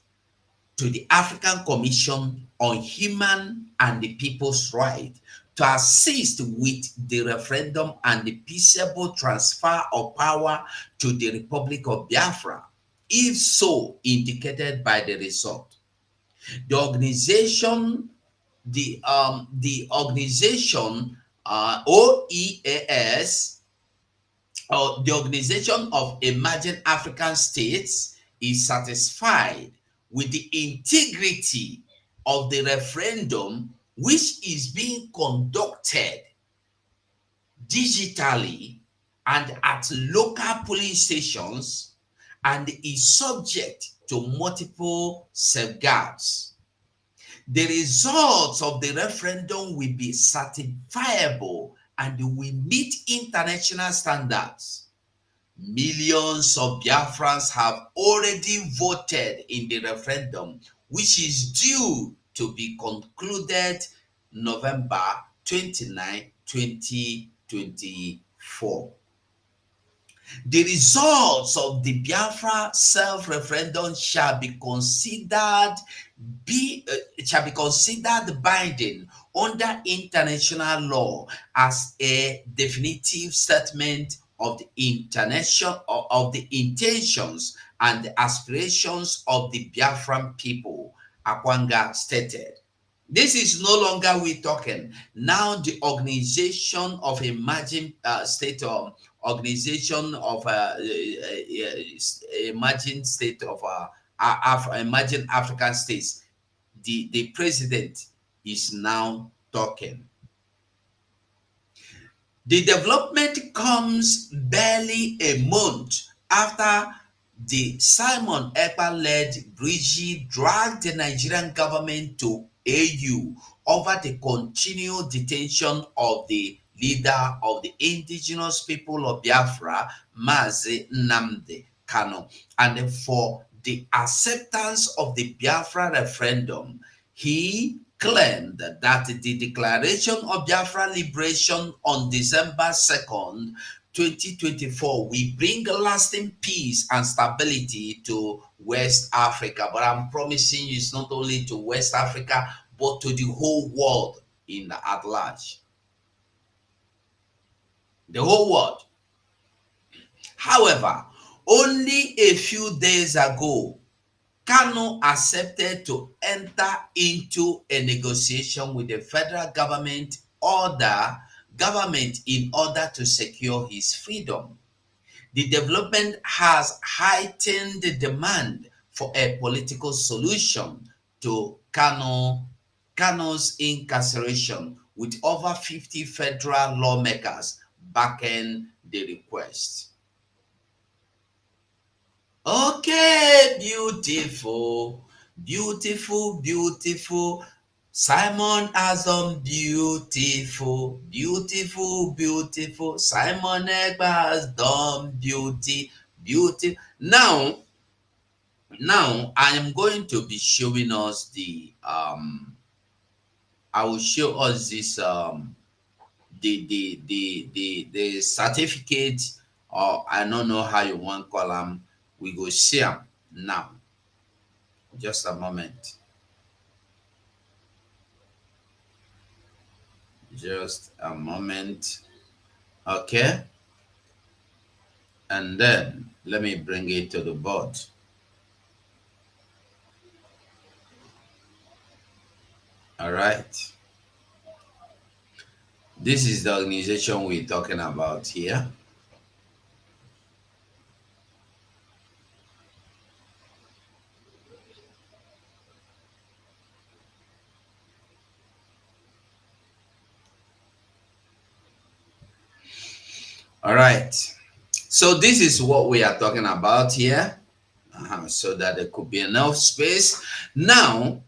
to the African Commission on Human and the People's Rights to assist with the referendum and the peaceable transfer of power to the Republic of Biafra, if so indicated by the result. The organization, OEAS, the Organization of Emerging African States, is satisfied with the integrity of the referendum, which is being conducted digitally and at local polling stations, and is subject to multiple safeguards. The results of the referendum will be certifiable and will meet international standards. Millions of Biafrans have already voted in the referendum, which is due to be concluded November 29, 2024. The results of the Biafra self-referendum shall be considered binding under international law as a definitive statement of the intentions and the aspirations of the Biafran people, Akwanga stated. This is no longer we talking. Now the Organization of Emerging Organization of Emerging State of Emerging African States, the president is now talking. The development comes barely a month after the Simon Ekpa-led BRGIE dragged the Nigerian government to AU over the continued detention of the leader of the indigenous people of Biafra, Mazi Nnamdi Kanu, and for the acceptance of the Biafra referendum. He claimed that the declaration of Biafra liberation on December 2nd, 2024 will bring lasting peace and stability to West Africa. But I'm promising you it's not only to West Africa, but to the whole world at large. The whole world. However, only a few days ago, Kanu accepted to enter into a negotiation with the federal government in order to secure his freedom. The development has heightened the demand for a political solution to Kanu's incarceration, with over 50 federal lawmakers backing the request. Okay, beautiful, beautiful, beautiful. Simon has done beautiful, beautiful, beautiful. Simon Ekpa has done beauty. Now I am going to be showing us I will show us this the certificate, or I don't know how you want to call them. We go share now. Just a moment. Just a moment. Okay. And then let me bring it to the board. All right. This is the organization we're talking about here. All right. So this is what we are talking about here, so that there could be enough space. Now,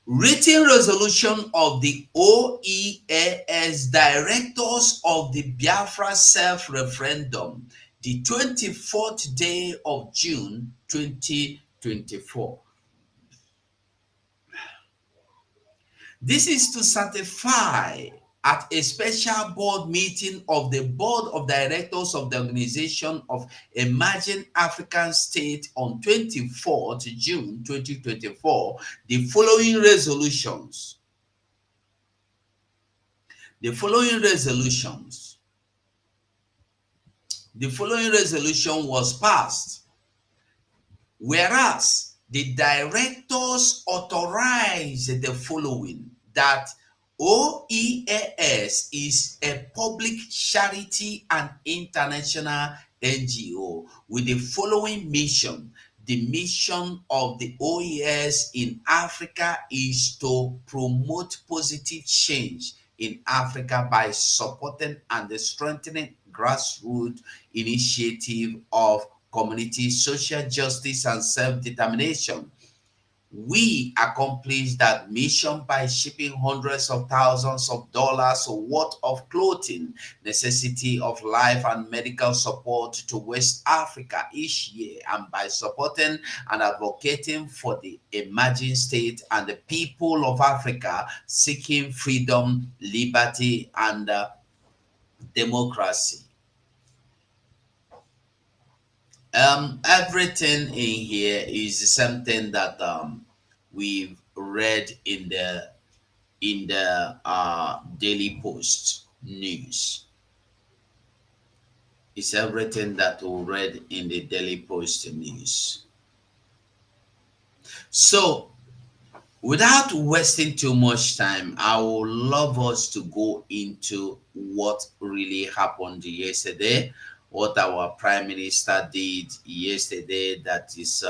written resolution of the OEAS directors of the Biafra self-referendum, the 24th day of June 2024. This is to certify at a special board meeting of the board of directors of the Organization of Emerging African States on 24th June 2024, the following resolutions. The following resolution was passed. Whereas the directors authorized the following: that OEAS is a public charity and international NGO with the following mission. The mission of the OEAS in Africa is to promote positive change in Africa by supporting and strengthening grassroots initiative of community social justice and self-determination. We accomplished that mission by shipping hundreds of thousands of dollars worth of clothing, necessity of life, and medical support to West Africa each year, and by supporting and advocating for the emerging state and the people of Africa seeking freedom, liberty, and democracy. Everything in here is something that we've read in the Daily Post news. It's everything that we read in the Daily Post news. So, without wasting too much time, I would love us to go into what really happened yesterday, what our Prime Minister did yesterday, that is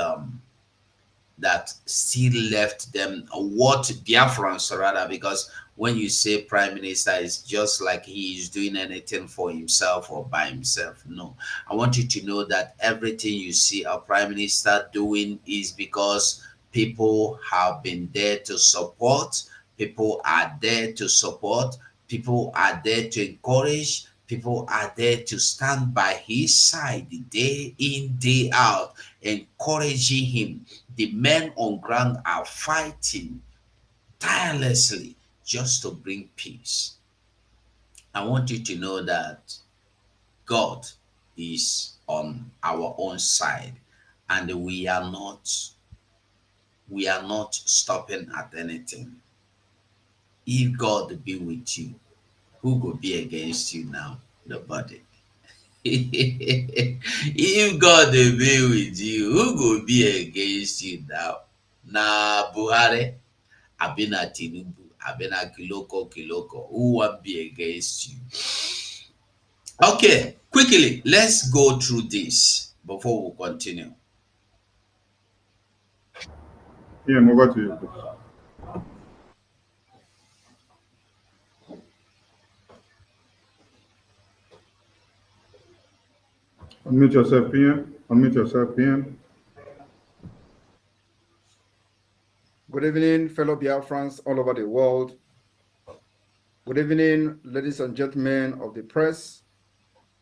that still left them, what Biafrans rather, because when you say prime minister, it's just like he is doing anything for himself or by himself. No, I want you to know that everything you see a prime minister doing is because people have been there to support, people are there to support, people are there to encourage, people are there to stand by his side day in, day out, encouraging him. The men on ground are fighting tirelessly just to bring peace. I want you to know that God is on our own side, and we are not stopping at anything. If God be with you, who could be against you now? Nobody. If God be with you, who could be against you now? Na Buhari, Abina Tinubu, Abina Kiloko, who will be against you? Okay, quickly, let's go through this before we continue. Yeah, over to you, please. Unmute yourself, PM. Unmute yourself, PM. Good evening, fellow Biafrans all over the world. Good evening, ladies and gentlemen of the press.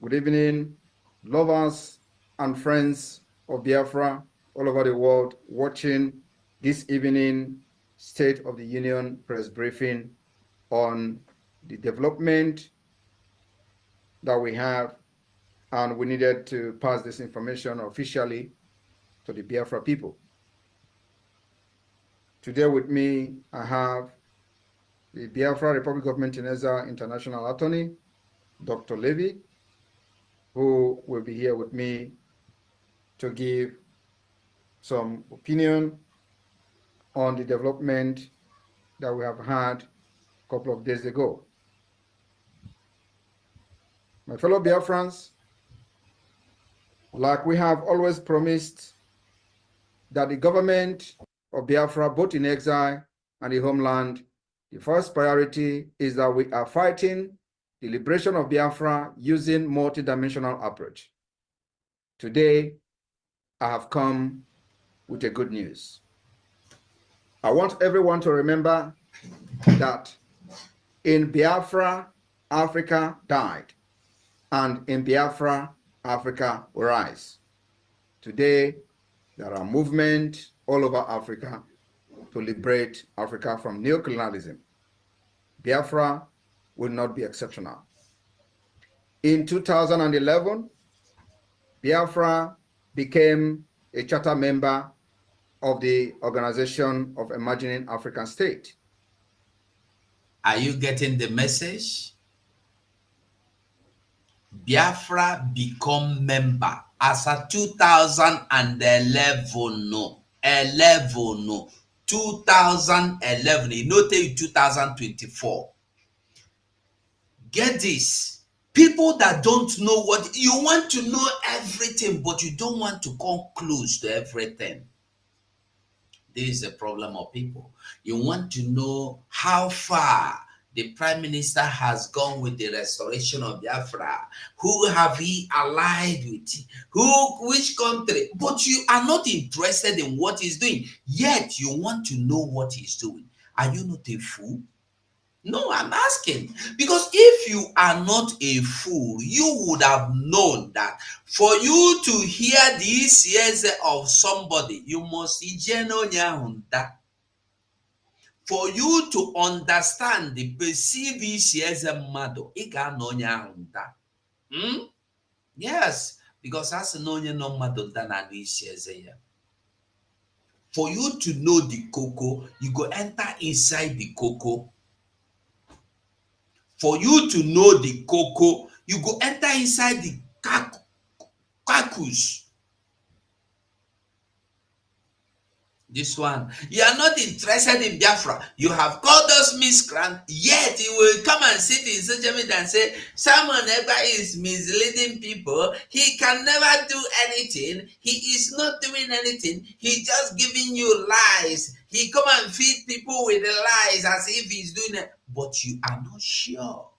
Good evening, lovers and friends of Biafra all over the world watching this evening State of the Union press briefing on the development that we have, and we needed to pass this information officially to the Biafra people. Today with me, I have the Biafra Republic Government in Exile International Attorney, Dr. Levy, who will be here with me to give some opinion on the development that we have had a couple of days ago. My fellow Biafrans, like we have always promised, that the government of Biafra, both in exile and the homeland, the first priority is that we are fighting the liberation of Biafra using multidimensional approach. Today, I have come with a good news. I want everyone to remember that in Biafra, Africa died, and in Biafra, Africa will rise. Today, there are movements all over Africa to liberate Africa from neocolonialism. Biafra will not be exceptional. In 2011, Biafra became a charter member of the Organization of Emerging African States. Are you getting the message? Biafra become member as a 2011 no 2011, you know, tell you 2024. Get this, people that don't know what you want to know everything, but you don't want to come close to everything. This is the problem of people. You want to know how far the prime minister has gone with the restoration of Biafra. Who have he allied with? Which country? But you are not interested in what he's doing. Yet you want to know what he's doing. Are you not a fool? No, I'm asking. Because if you are not a fool, you would have known that for you to hear this yes of somebody, you must for you to understand the perceive yes mado, yes, because that's no mado than for you to know the cocoa, you go enter inside the cocoa. For you to know the cocoa, you go enter inside the cactus. This one, you are not interested in Biafra. You have called us miscreant, yet you will come and sit in such a meeting and say, Simon Ekpa is misleading people. He can never do anything. He is not doing anything. He's just giving you lies. He come and feed people with the lies as if he's doing it. But you are not sure.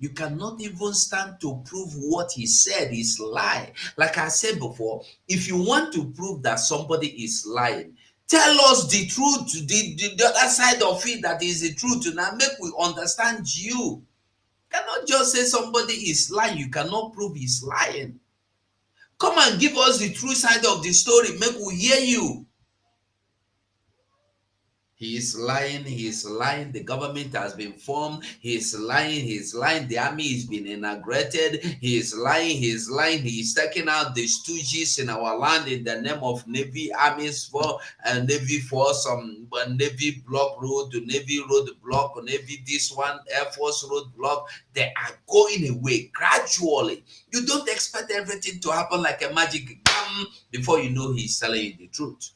You cannot even stand to prove what he said is lie. Like I said before, if you want to prove that somebody is lying, tell us the truth, the other side of it that is the truth. Now make we understand you. You cannot just say somebody is lying. You cannot prove he's lying. Come and give us the true side of the story. Make we hear you. He is lying, he is lying, the government has been formed, he is lying, the army is being inaugurated, he is lying, he is taking out the stooges in our land in the name of Navy armies for Navy force, Navy block road, Navy road block, Navy this one, Air Force road block. They are going away gradually. You don't expect everything to happen like a magic before you know he's telling you the truth.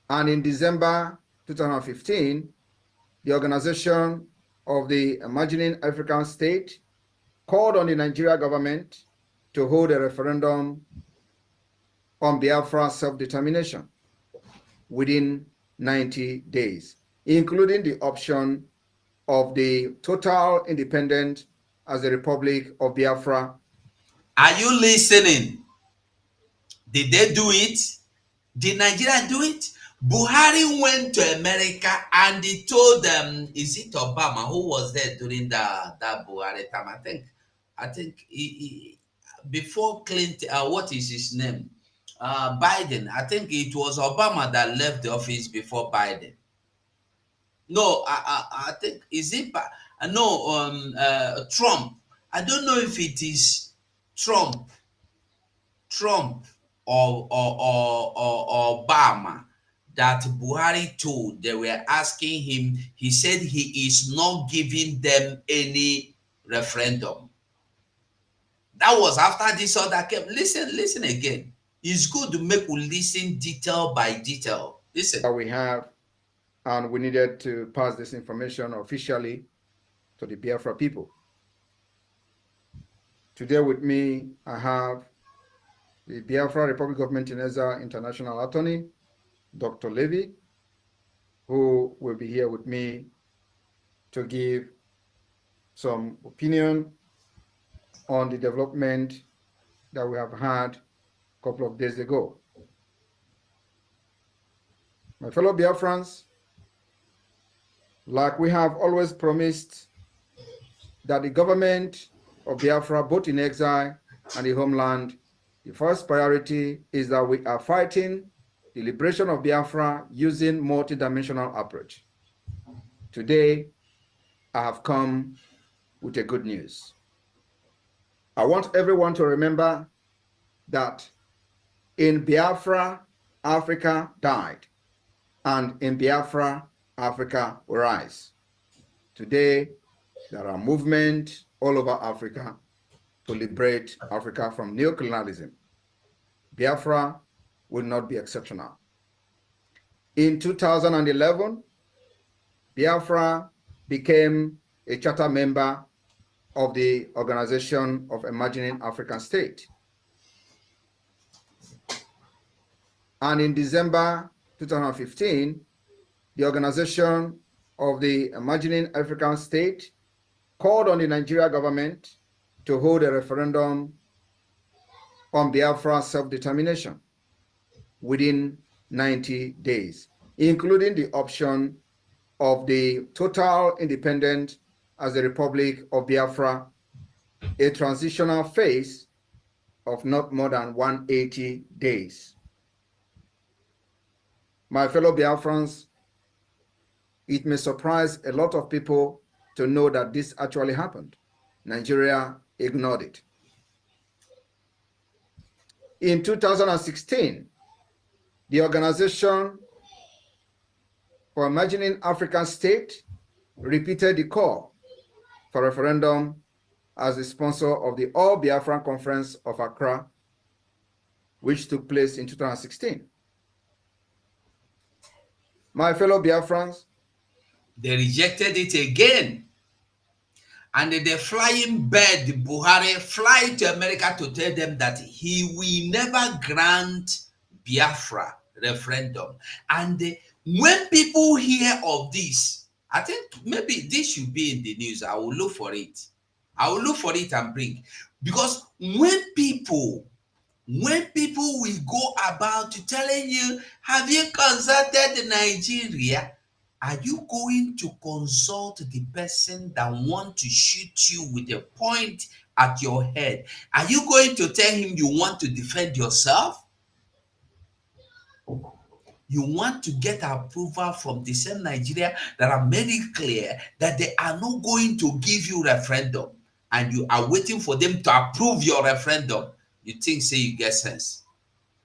And in December 2015, the Organization of the Emerging African State called on the Nigerian government to hold a referendum on Biafra self-determination within 90 days, including the option of the total independence as the Republic of Biafra. Are you listening? Did they do it? Did Nigeria do it? Buhari went to America and he told them, is it Obama who was there during that Buhari time? I think he before Clinton, what is his name? Biden. I think it was Obama that left the office before Biden. No, I think is it Trump. I don't know if it is Trump or Obama that Buhari told. They were asking him. He said he is not giving them any referendum. That was after this other came. Listen again. It's good to make we listen detail by detail. Listen. That we have, and we needed to pass this information officially to the Biafra people. Today with me, I have the Biafra Republic Government in Exile International Attorney, Dr. Levy, who will be here with me to give some opinion on the development that we have had a couple of days ago. My fellow Biafrans, like we have always promised that the government of Biafra, both in exile and the homeland, the first priority is that we are fighting the liberation of Biafra using multidimensional approach. Today, I have come with a good news. I want everyone to remember that in Biafra, Africa died, and in Biafra, Africa will rise. Today, there are movements all over Africa to liberate Africa from neocolonialism. Biafra will not be exceptional. In 2011, Biafra became a charter member of the Organization of Emerging African States. And in December 2015, the Organization of the Emerging African State called on the Nigerian government to hold a referendum on Biafra self-determination within 90 days, including the option of the total independence as the Republic of Biafra, a transitional phase of not more than 180 days. My fellow Biafrans, it may surprise a lot of people to know that this actually happened. Nigeria ignored it. In 2016, the Organization for Emerging African States repeated the call for Referendum as the sponsor of the All Biafran Conference of Accra, which took place in 2016. My fellow Biafrans, they rejected it again. And the flying bird, Buhari, fly to America to tell them that he will never grant Biafra referendum. And when people hear of this, I think maybe this should be in the news. I will look for it. I will look for it and bring. Because when people will go about telling you, have you consulted Nigeria? Are you going to consult the person that wants to shoot you with a point at your head? Are you going to tell him you want to defend yourself? You want to get approval from the same Nigeria that are made it clear that they are not going to give you referendum, and you are waiting for them to approve your referendum. You think, say, you get sense.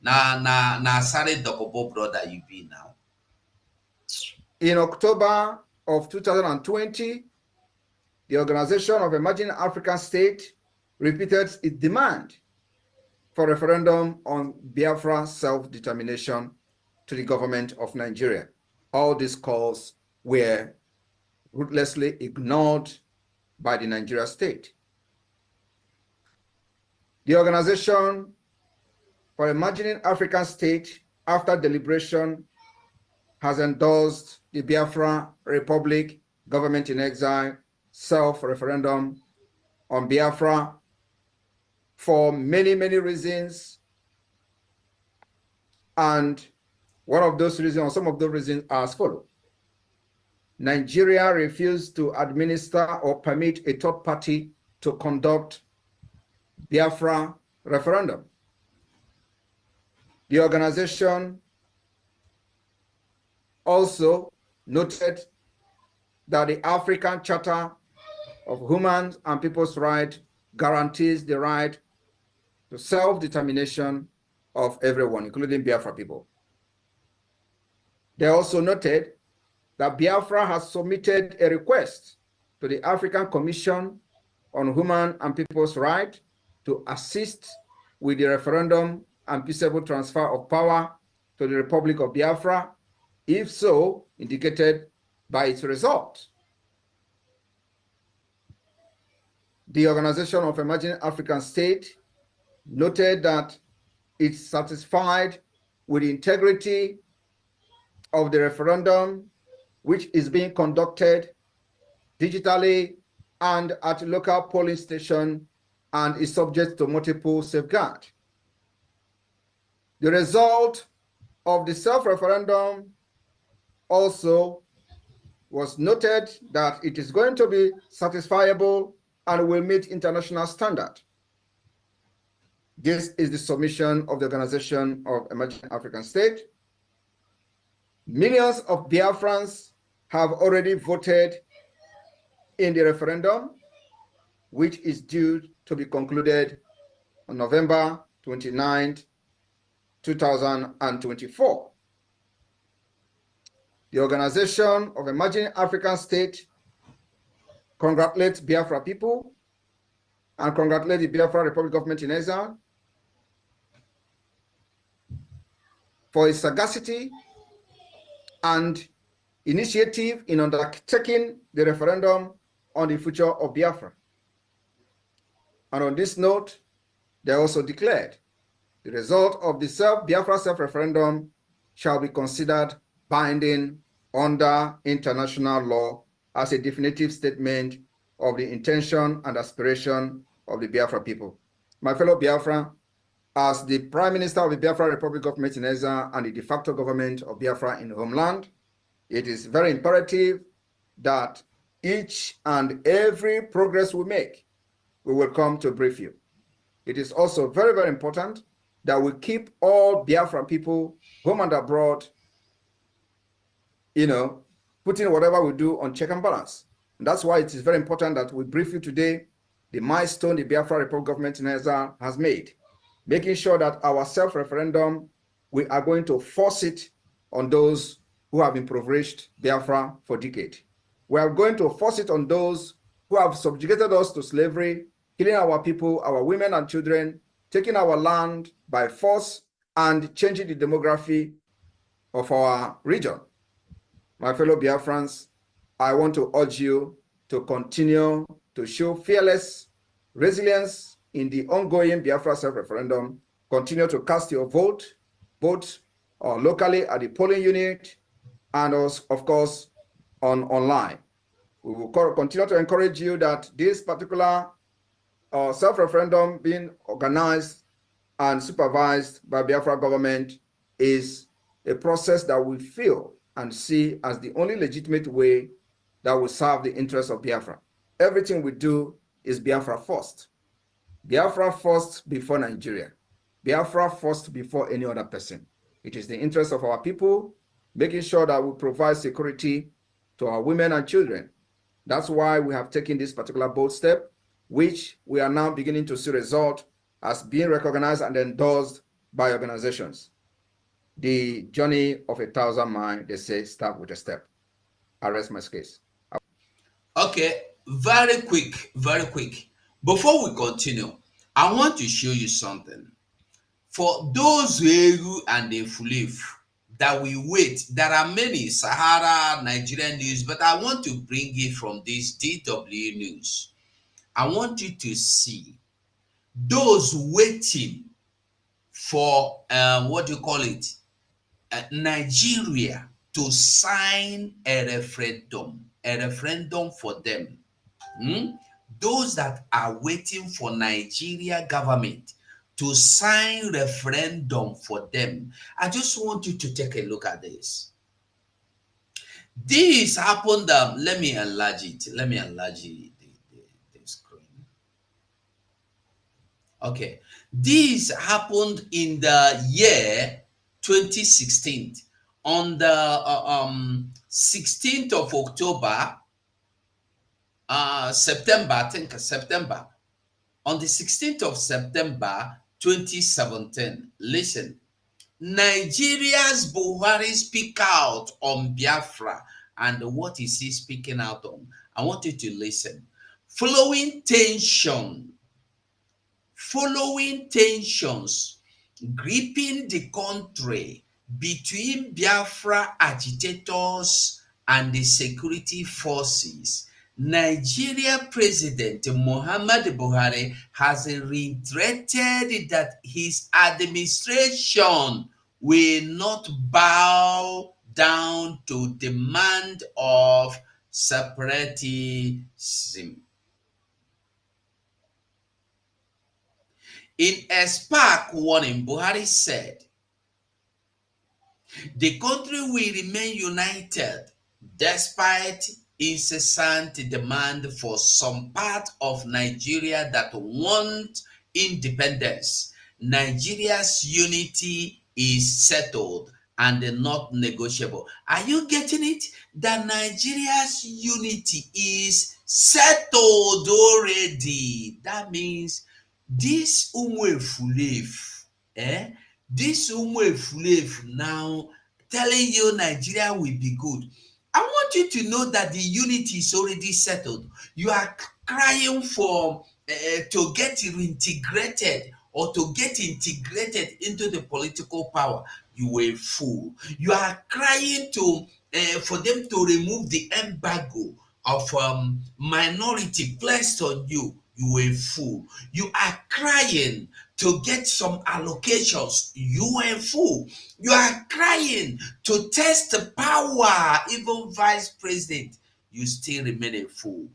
Sorry, Dokobo brother, you be now. In October of 2020, the Organization of Emerging African States repeated its demand for referendum on Biafra self-determination to the government of Nigeria. All these calls were ruthlessly ignored by the Nigeria state. The Organization for Emerging African States, after deliberation, has endorsed the Biafra Republic Government in Exile self-referendum on Biafra for many, many reasons. And one of those reasons, or some of those reasons, are as follows. Nigeria refused to administer or permit a third party to conduct Biafra referendum. The organization also noted that the African Charter of Human and People's Rights guarantees the right to self-determination of everyone, including Biafra people. They also noted that Biafra has submitted a request to the African Commission on Human and People's Rights to assist with the referendum and peaceable transfer of power to the Republic of Biafra, if so indicated by its result. The Organization of Emerging African States noted that it's satisfied with the integrity of the referendum, which is being conducted digitally and at local polling station and is subject to multiple safeguards. The result of the self-referendum also was noted that it is going to be satisfiable and will meet international standard. This is the submission of the Organization of Emerging African States. Millions of Biafrans have already voted in the referendum, which is due to be concluded on November 29th, 2024. The Organization of Emerging African States congratulates Biafra people and congratulates the Biafra Republic Government in Exile for its sagacity and initiative in undertaking the referendum on the future of Biafra. And on this note, they also declared the result of the Biafra self-referendum shall be considered binding under international law as a definitive statement of the intention and aspiration of the Biafra people. My fellow Biafra, as the Prime Minister of the Biafra Republic Government in Exile and the de facto government of Biafra in the homeland, it is very imperative that each and every progress we make, we will come to brief you. It is also very, very important that we keep all Biafra people, home and abroad, putting whatever we do on check and balance. And that's why it is very important that we brief you today the milestone the Biafra Republic Government in Exile has made, making sure that our self-referendum, we are going to force it on those who have impoverished Biafra for decades. We are going to force it on those who have subjugated us to slavery, killing our people, our women and children, taking our land by force, and changing the demography of our region. My fellow Biafrans, I want to urge you to continue to show fearless resilience in the ongoing Biafra self-referendum. Continue to cast your vote, both locally at the polling unit and also, of course, online. We will continue to encourage you that this particular self-referendum being organized and supervised by Biafra government is a process that we feel and see as the only legitimate way that will serve the interests of Biafra. Everything we do is Biafra first. Biafra first before Nigeria. Biafra first before any other person. It is the interest of our people, making sure that we provide security to our women and children. That's why we have taken this particular bold step, which we are now beginning to see result as being recognized and endorsed by organizations. The journey of 1,000 miles, they say, start with a step. I rest my case. Okay, very quick, very quick. Before we continue, I want to show you something. For those who and the Fulif that we wait, there are many Sahara, Nigerian news, but I want to bring it from this DW news. I want you to see those waiting for Nigeria to sign a referendum for them. Those that are waiting for Nigeria government to sign referendum for them. I just want you to take a look at this. This happened, let me enlarge it. Let me enlarge the screen. Okay. This happened in the year 2016 on the 16th of October, September, I think September. On the 16th of September 2017, listen, Nigeria's Buhari speak out on Biafra. And what is he speaking out on? I want you to listen. Following tensions gripping the country between Biafra agitators and the security forces, Nigeria President Muhammadu Buhari has reiterated that his administration will not bow down to demand of separatism. In a spark warning, Buhari said, the country will remain united despite incessant demand for some part of Nigeria that want independence. Nigeria's unity is settled and not negotiable. Are you getting it? That Nigeria's unity is settled already. That means this Umwefulef, this Umwefulef now telling you Nigeria will be good. I want you to know that the unity is already settled. You are crying for to get reintegrated or to get integrated into the political power. You were a fool. You are crying to for them to remove the embargo of minority placed on you. You were a fool. You are crying to get some allocations. You were a fool. You are crying to test the power, even vice president. You still remain a fool.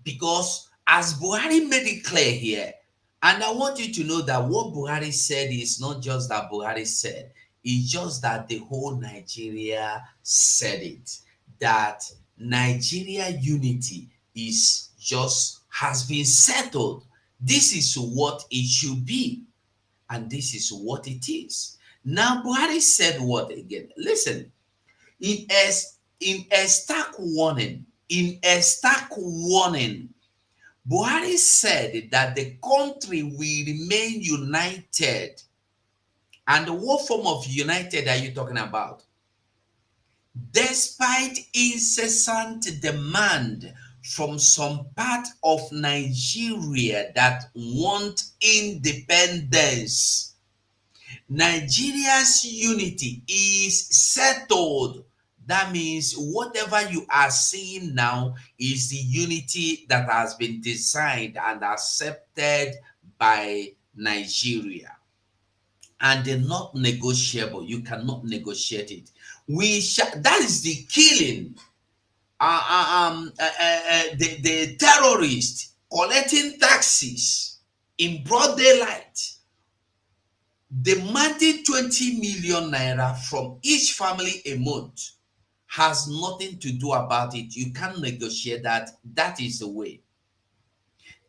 Because as Buhari made it clear here, and I want you to know that what Buhari said is not just that Buhari said, it's just that the whole Nigeria said it. That Nigeria unity is just has been settled. This is what it should be. And this is what it is. Now, Buhari said what again? Listen, in a stark warning, Buhari said that the country will remain united. And what form of united are you talking about? Despite incessant demand from some part of Nigeria that want independence. Nigeria's unity is settled. That means whatever you are seeing now is the unity that has been designed and accepted by Nigeria. And they're not negotiable. You cannot negotiate it. That is the killing. The terrorists collecting taxes in broad daylight, demanding 20 million naira from each family a month, has nothing to do about it. You can't negotiate that. That is the way.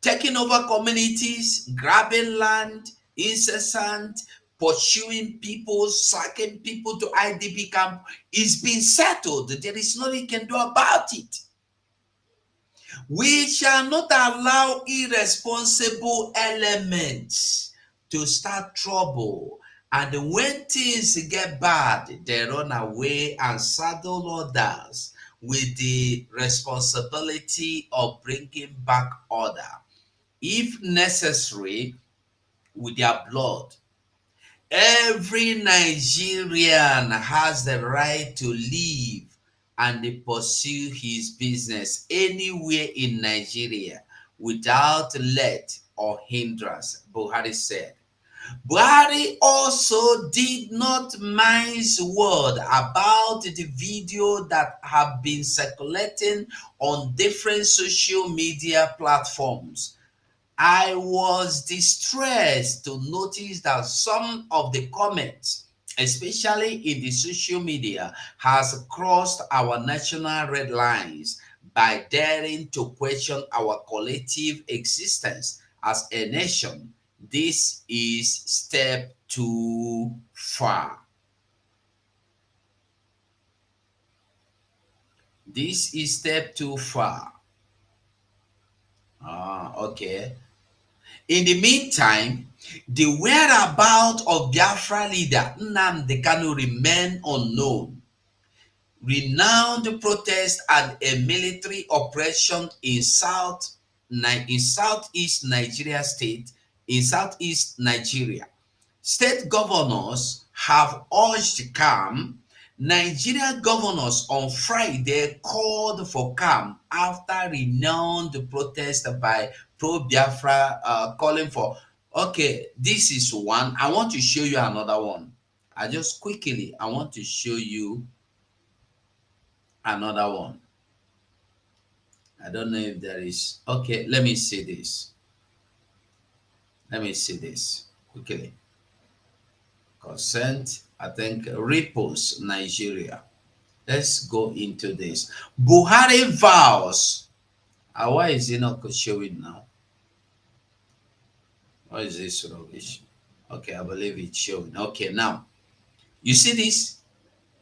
Taking over communities, grabbing land, incessant, pursuing people, sacking people to IDP camp is being settled. There is nothing you can do about it. We shall not allow irresponsible elements to start trouble. And when things get bad, they run away and saddle others with the responsibility of bringing back order, if necessary, with their blood. Every Nigerian has the right to live and pursue his business anywhere in Nigeria without let or hindrance, Buhari said. Buhari also did not mince word about the video that have been circulating on different social media platforms. I was distressed to notice that some of the comments, especially in the social media, has crossed our national red lines by daring to question our collective existence as a nation. This is step too far. This is step too far. Okay. In the meantime, the whereabouts of Biafra leader Nnamdi Kanu remain unknown. Renowned protest and a military operation in southeast Nigeria state, in southeast Nigeria. State governors have urged calm. Nigeria governors on Friday called for calm after renowned protest by pro-Biafra calling for, okay, this is one. I want to show you another one. I want to show you another one. I don't know if there is, okay, let me see this. Let me see this quickly. Consent, I think, repost Nigeria. Let's go into this. Buhari vows. Why is it not showing now? What is this rubbish? Okay, I believe it's showing. Okay, now you see this?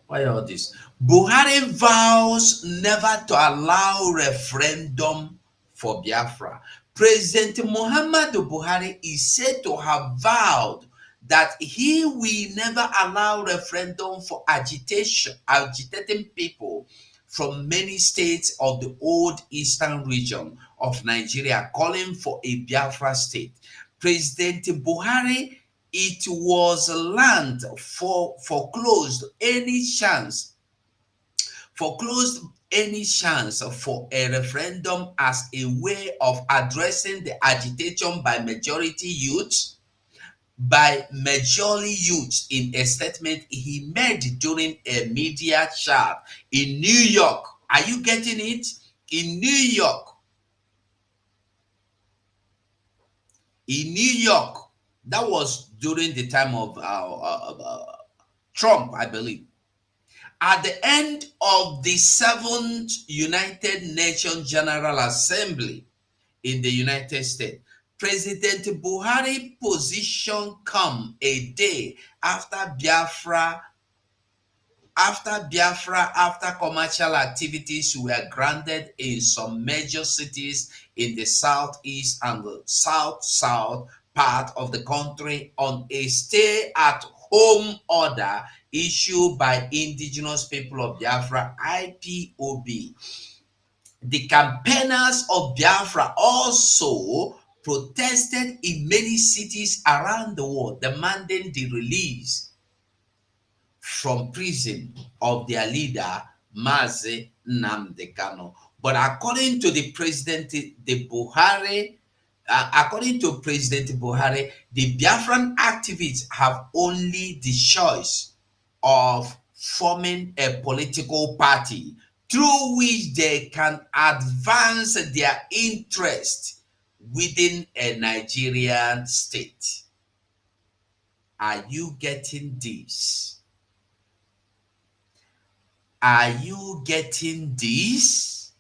Why all this? Buhari vows never to allow referendum for Biafra. President Muhammadu Buhari is said to have vowed that he will never allow referendum for agitating people from many states of the old eastern region of Nigeria calling for a Biafra state. President Buhari, it was learned foreclosed any chance for a referendum as a way of addressing the agitation by majority youths in a statement he made during a media chat in New York. Are you getting it? In New York. In New York. That was during the time of Trump, I believe. At the end of the 7th United Nations General Assembly in the United States, President Buhari position come a day after commercial activities were granted in some major cities in the southeast and the south part of the country on a stay-at-home order issued by Indigenous People of Biafra, IPOB. the campaigners of Biafra also protested in many cities around the world, demanding the release from prison of their leader, Mazi Nnamdi Kanu. But according to the according to President Buhari, the Biafran activists have only the choice of forming a political party through which they can advance their interest within a Nigerian state. Are you getting this? Are you getting this?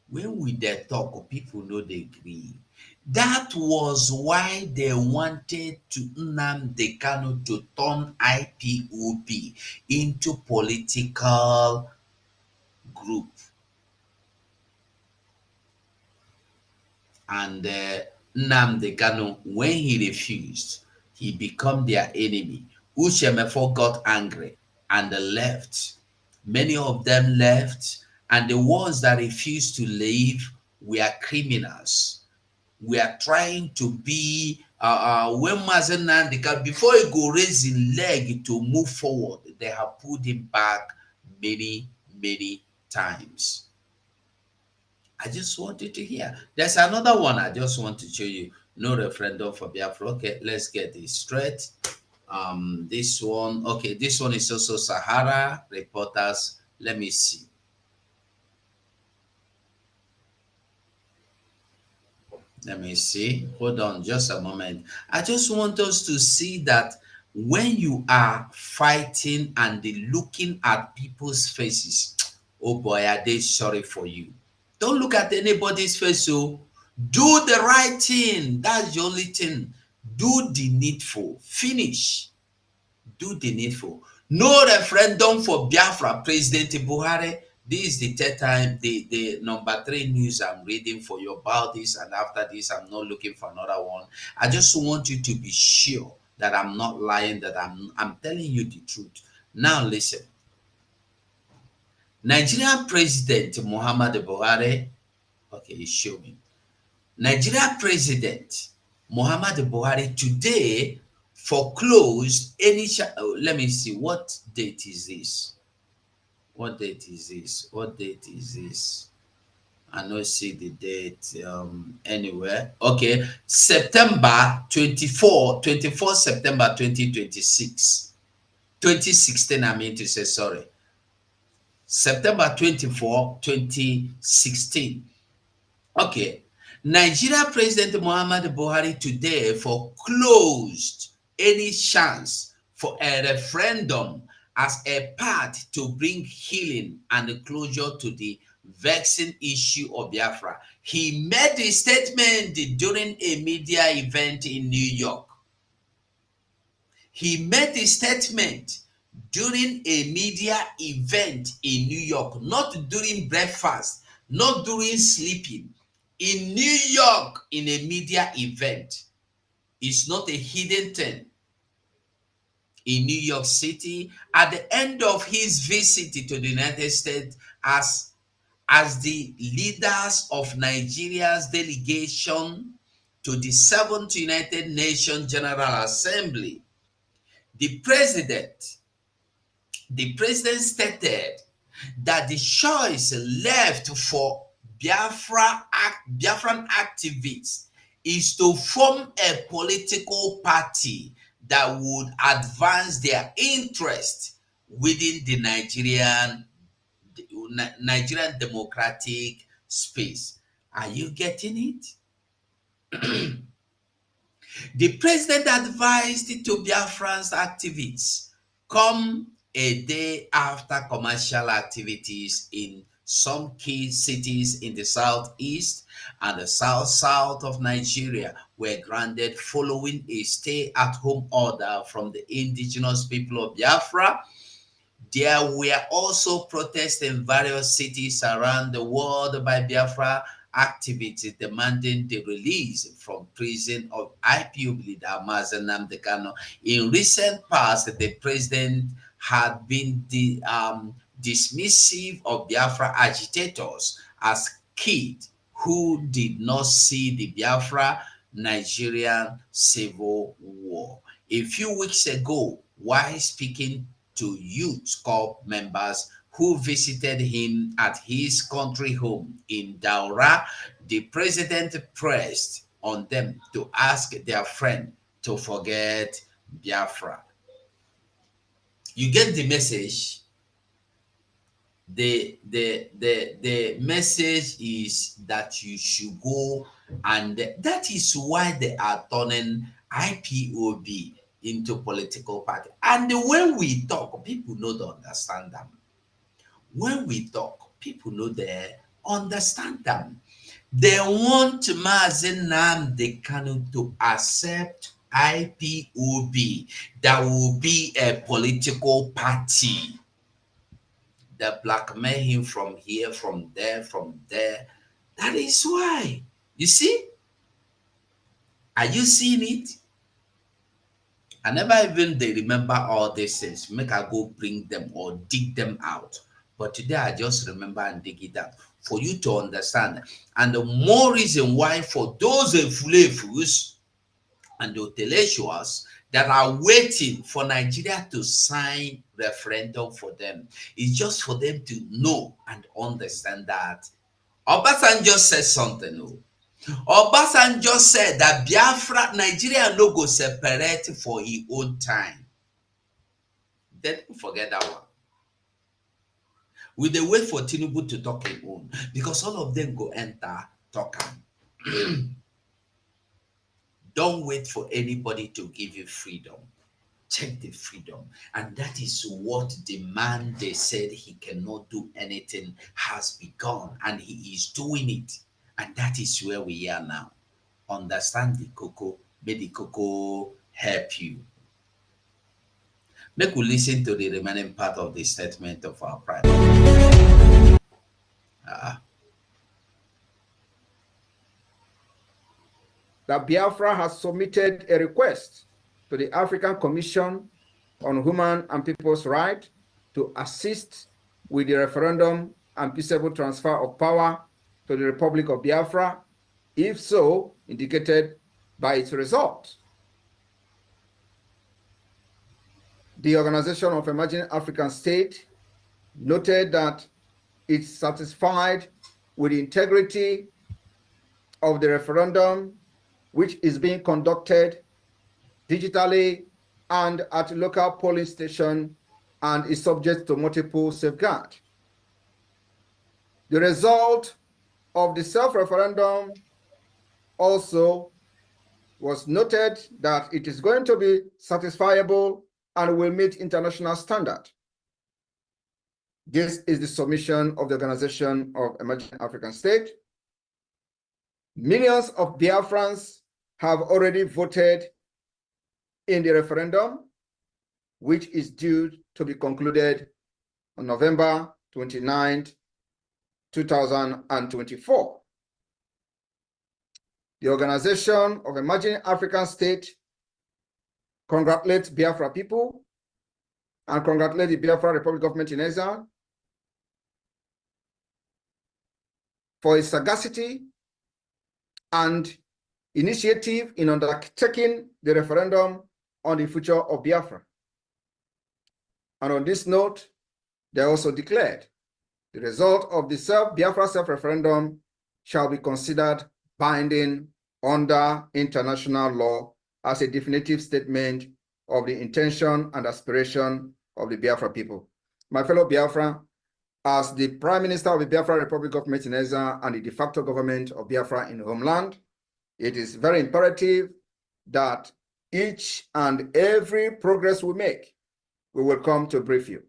When we dey talk, people no dey agree. That was why they wanted to Nnamdi Kanu to turn IPOB into political group. And Nnamdi Kanu, when he refused, he became their enemy. Uchemefo got angry and left. Many of them left, and the ones that refused to leave were criminals. We are trying to be when Mazen Nnamdi Kanu, before he go raise his leg to move forward, they have pulled him back many times. I just wanted to hear. There's another one I just want to show you. No referendum for Biafra. Okay, let's get this straight. This one, okay, this one is also Sahara Reporters. Let me see. Let me see. Hold on just a moment. I just want us to see that when you are fighting and looking at people's faces, oh boy, are they sorry for you. Don't look at anybody's face. So do the right thing. That's the only thing. Do the needful. Finish. Do the needful. No referendum for Biafra. President Buhari. This is the third time, the number 3 news I'm reading for you about this, and after this, I'm not looking for another one. I just want you to be sure that I'm not lying, that I'm telling you the truth. Now listen. Nigerian President Muhammadu Buhari, okay, he's showing. Nigerian President Muhammadu Buhari today foreclosed any, let me see, what date is this? What date is this? What date is this? I don't see the date anywhere. Okay, September 24 September 2026. 2016, I mean to say, sorry. September 24, 2016. Okay, Nigeria President Muhammadu Buhari today foreclosed any chance for a referendum as a part to bring healing and closure to the vexing issue of Biafra. He made the statement during a media event in New York. He made the statement during a media event in New York, not during breakfast, not during sleeping. In New York, in a media event. It's not a hidden thing. In New York City, at the end of his visit to the United States as the leaders of Nigeria's delegation to the 7th United Nations General Assembly, the president stated that the choice left for Biafran activists is to form a political party that would advance their interest within the Nigerian democratic space. Are you getting it? The president advised to Biafran's activists come a day after commercial activities in some key cities in the southeast and the south of Nigeria were granted following a stay-at-home order from the indigenous people of Biafra. There were also protests in various cities around the world by Biafra activities demanding the release from prison of IPOB leader Mazi Nnamdi Kanu. In recent past, the president had been dismissive of Biafra agitators as kids who did not see the Biafra Nigerian civil war. A few weeks ago, while speaking to youth corps members who visited him at his country home in Daura, the president pressed on them to ask their friend to forget Biafra. You get the message? The message is that you should go, and that is why they are turning IPOB into political party. And when we talk, people know they understand them. When we talk, people know they understand them. They want Mazen Nnamdi Kanu to accept IPOB that will be a political party. They blackmail him from here, from there, from there. That is why. You see? Are you seeing it? I never even they remember all these things. Make I go bring them or dig them out. But today I just remember and dig it out for you to understand. And the more reason why for those Efulefus and the intellectuals that are waiting for Nigeria to sign referendum for them, is just for them to know and understand that Obasanjo said something. Obasanjo said that Biafra, Nigeria no go separate for his own time. Then forget that one. We dey wait for Tinubu to talk his own, because all of them go enter talk. Don't wait for anybody to give you freedom. Check the freedom. And that is what the man they said he cannot do anything has begun, and he is doing it. And that is where we are now. Understand the cocoa, may the cocoa help you. Make we listen to the remaining part of the statement of our prime. That Biafra has submitted a request to the African Commission on Human and People's Rights to assist with the referendum and peaceable transfer of power to the Republic of Biafra, if so indicated by its result. The Organization of Emerging African States noted that it's satisfied with the integrity of the referendum, which is being conducted digitally and at local polling station and is subject to multiple safeguards. The result of the self-referendum also was noted that it is going to be satisfiable and will meet international standard. This is the submission of the Organization of Emerging African States. Millions of Biafrans have already voted in the referendum, which is due to be concluded on November 29th, 2024. The Organization of Emerging African States congratulates Biafra people and congratulates the Biafra Republic Government in Exile for its sagacity and initiative in undertaking the referendum on the future of Biafra. And on this note, they also declared the result of the Biafra self-referendum shall be considered binding under international law as a definitive statement of the intention and aspiration of the Biafra people. My fellow Biafra, as the Prime Minister of the Biafra Republic Government in Exile and the de facto government of Biafra in the homeland, it is very imperative that each and every progress we make, we will come to brief you.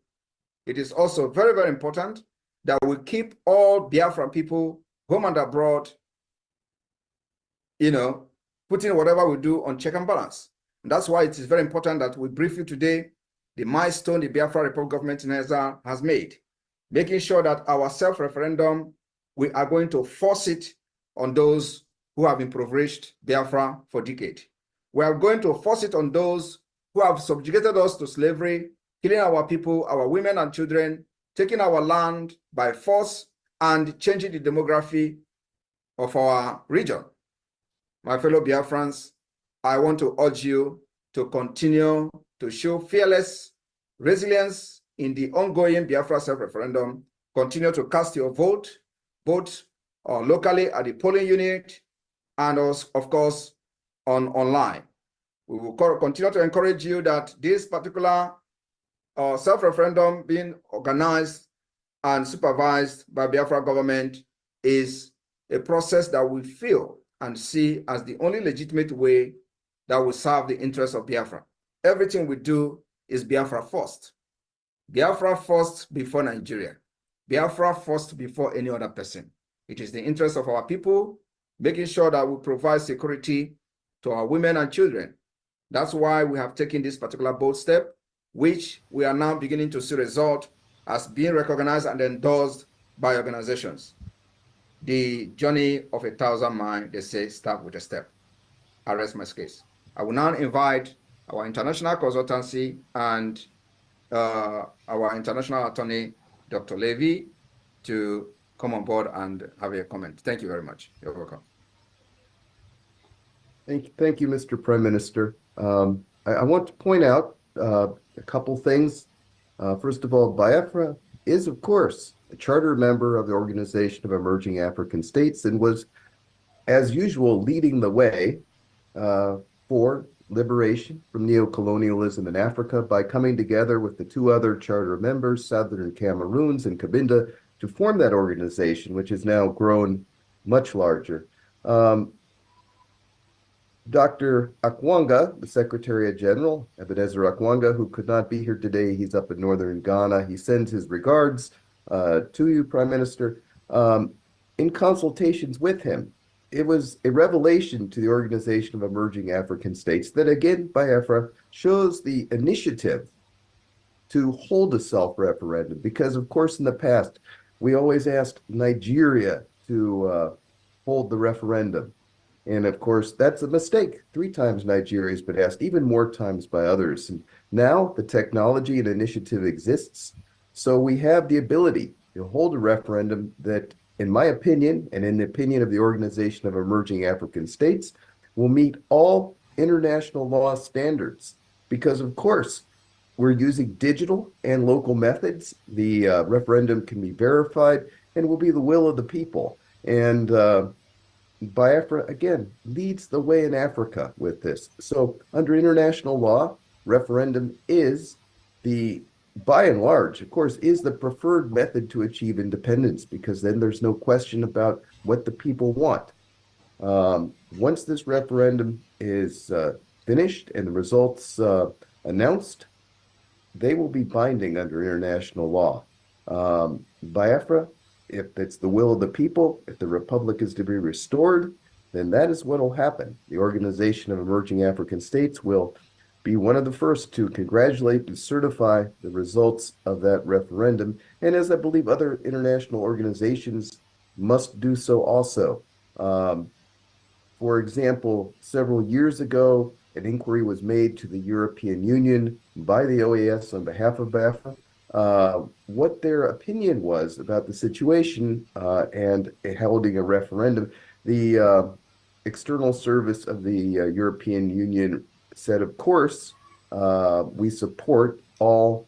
It is also very, very important that we keep all Biafra people, home and abroad, putting whatever we do on check and balance. And that's why it is very important that we brief you today the milestone the Biafra Republic Government in Exile has made, making sure that our self-referendum, we are going to force it on those who have impoverished Biafra for decades. We are going to force it on those who have subjugated us to slavery, killing our people, our women and children, taking our land by force and changing the demography of our region. My fellow Biafrans, I want to urge you to continue to show fearless resilience in the ongoing Biafra self-referendum. Continue to cast your vote, both locally at the polling unit and also, of course, online. We will continue to encourage you that this particular self-referendum being organized and supervised by Biafra government is a process that we feel and see as the only legitimate way that will serve the interests of Biafra. Everything we do is Biafra first. Biafra first before Nigeria. Biafra first before any other person. It is the interest of our people, making sure that we provide security to our women and children. That's why we have taken this particular bold step, which we are now beginning to see result as being recognized and endorsed by organizations. The journey of 1,000 miles, they say, start with a step. I rest my case. I will now invite our international consultancy and our international attorney, Dr. Levy, to come on board and have a comment. Thank you very much. You're welcome. Thank you, Mr. Prime Minister. I want to point out a couple things. First of all, Biafra is, of course, a charter member of the Organization of Emerging African States and was, as usual, leading the way for liberation from neocolonialism in Africa by coming together with the two other charter members, Southern Cameroons and Cabinda, to form that organization, which has now grown much larger. Dr. Akwanga, the Secretary General, Ebenezer Akwanga, who could not be here today, he's up in northern Ghana. He sends his regards to you, Prime Minister. In consultations with him, it was a revelation to the Organization of Emerging African States that, again, Biafra shows the initiative to hold a self-referendum, because, of course, in the past, we always asked Nigeria to hold the referendum. And of course, that's a mistake. 3 times Nigeria has been asked, even more times by others. And now the technology and initiative exists. So we have the ability to hold a referendum that, in my opinion, and in the opinion of the Organization of Emerging African States, will meet all international law standards. Because, of course, we're using digital and local methods. The referendum can be verified and will be the will of the people. And Biafra, again, leads the way in Africa with this. So under international law, referendum is the, by and large, of course, is the preferred method to achieve independence, because then there's no question about what the people want. Once this referendum is finished and the results announced, they will be binding under international law. Biafra, if it's the will of the people, if the republic is to be restored, then that is what will happen. The Organization of Emerging African States will be one of the first to congratulate and certify the results of that referendum. And as I believe other international organizations must do so also. For example, several years ago, an inquiry was made to the European Union by the OEAS on behalf of Biafra, what their opinion was about the situation and holding a referendum. The external service of the European Union said, of course, we support all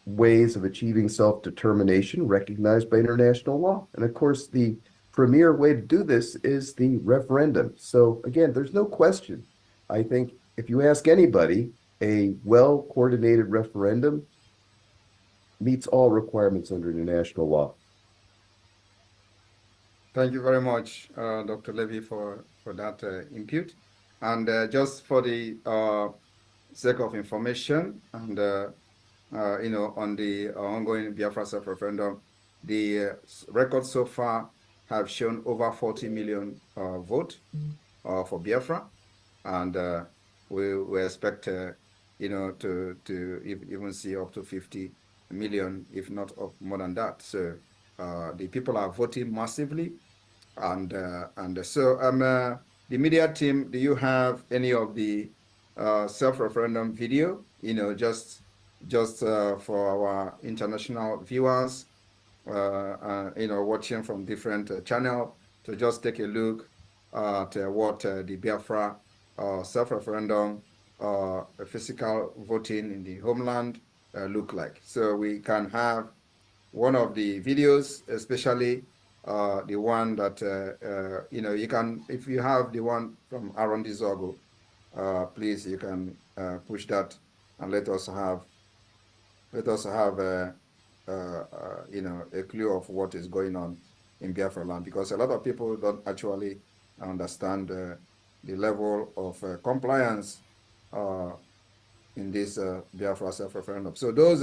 ways of achieving self-determination recognized by international law. And of course, the premier way to do this is the referendum. So again, there's no question. I think if you ask anybody, a well-coordinated referendum meets all requirements under international law. Thank you very much, Dr. Levy, for that input. And just for the sake of information, and you know, on the ongoing Biafra self-referendum, the records so far have shown over 40 million votes for Biafra, and we expect you know, to even see up to 50 million, if not more than that. So the people are voting massively, and so the media team, do you have any of the self-referendum video? You know, just just for our international viewers, watching from different channels, to just take a look at what the Biafra self-referendum, physical voting in the homeland look like. So we can have one of the videos, especially the one that, you can, if you have the one from Aaron Dizogo, please, you can push that and let us have a clue of what is going on in Biafra land, because a lot of people don't actually understand the level of compliance in this Biafra self-referendum. So those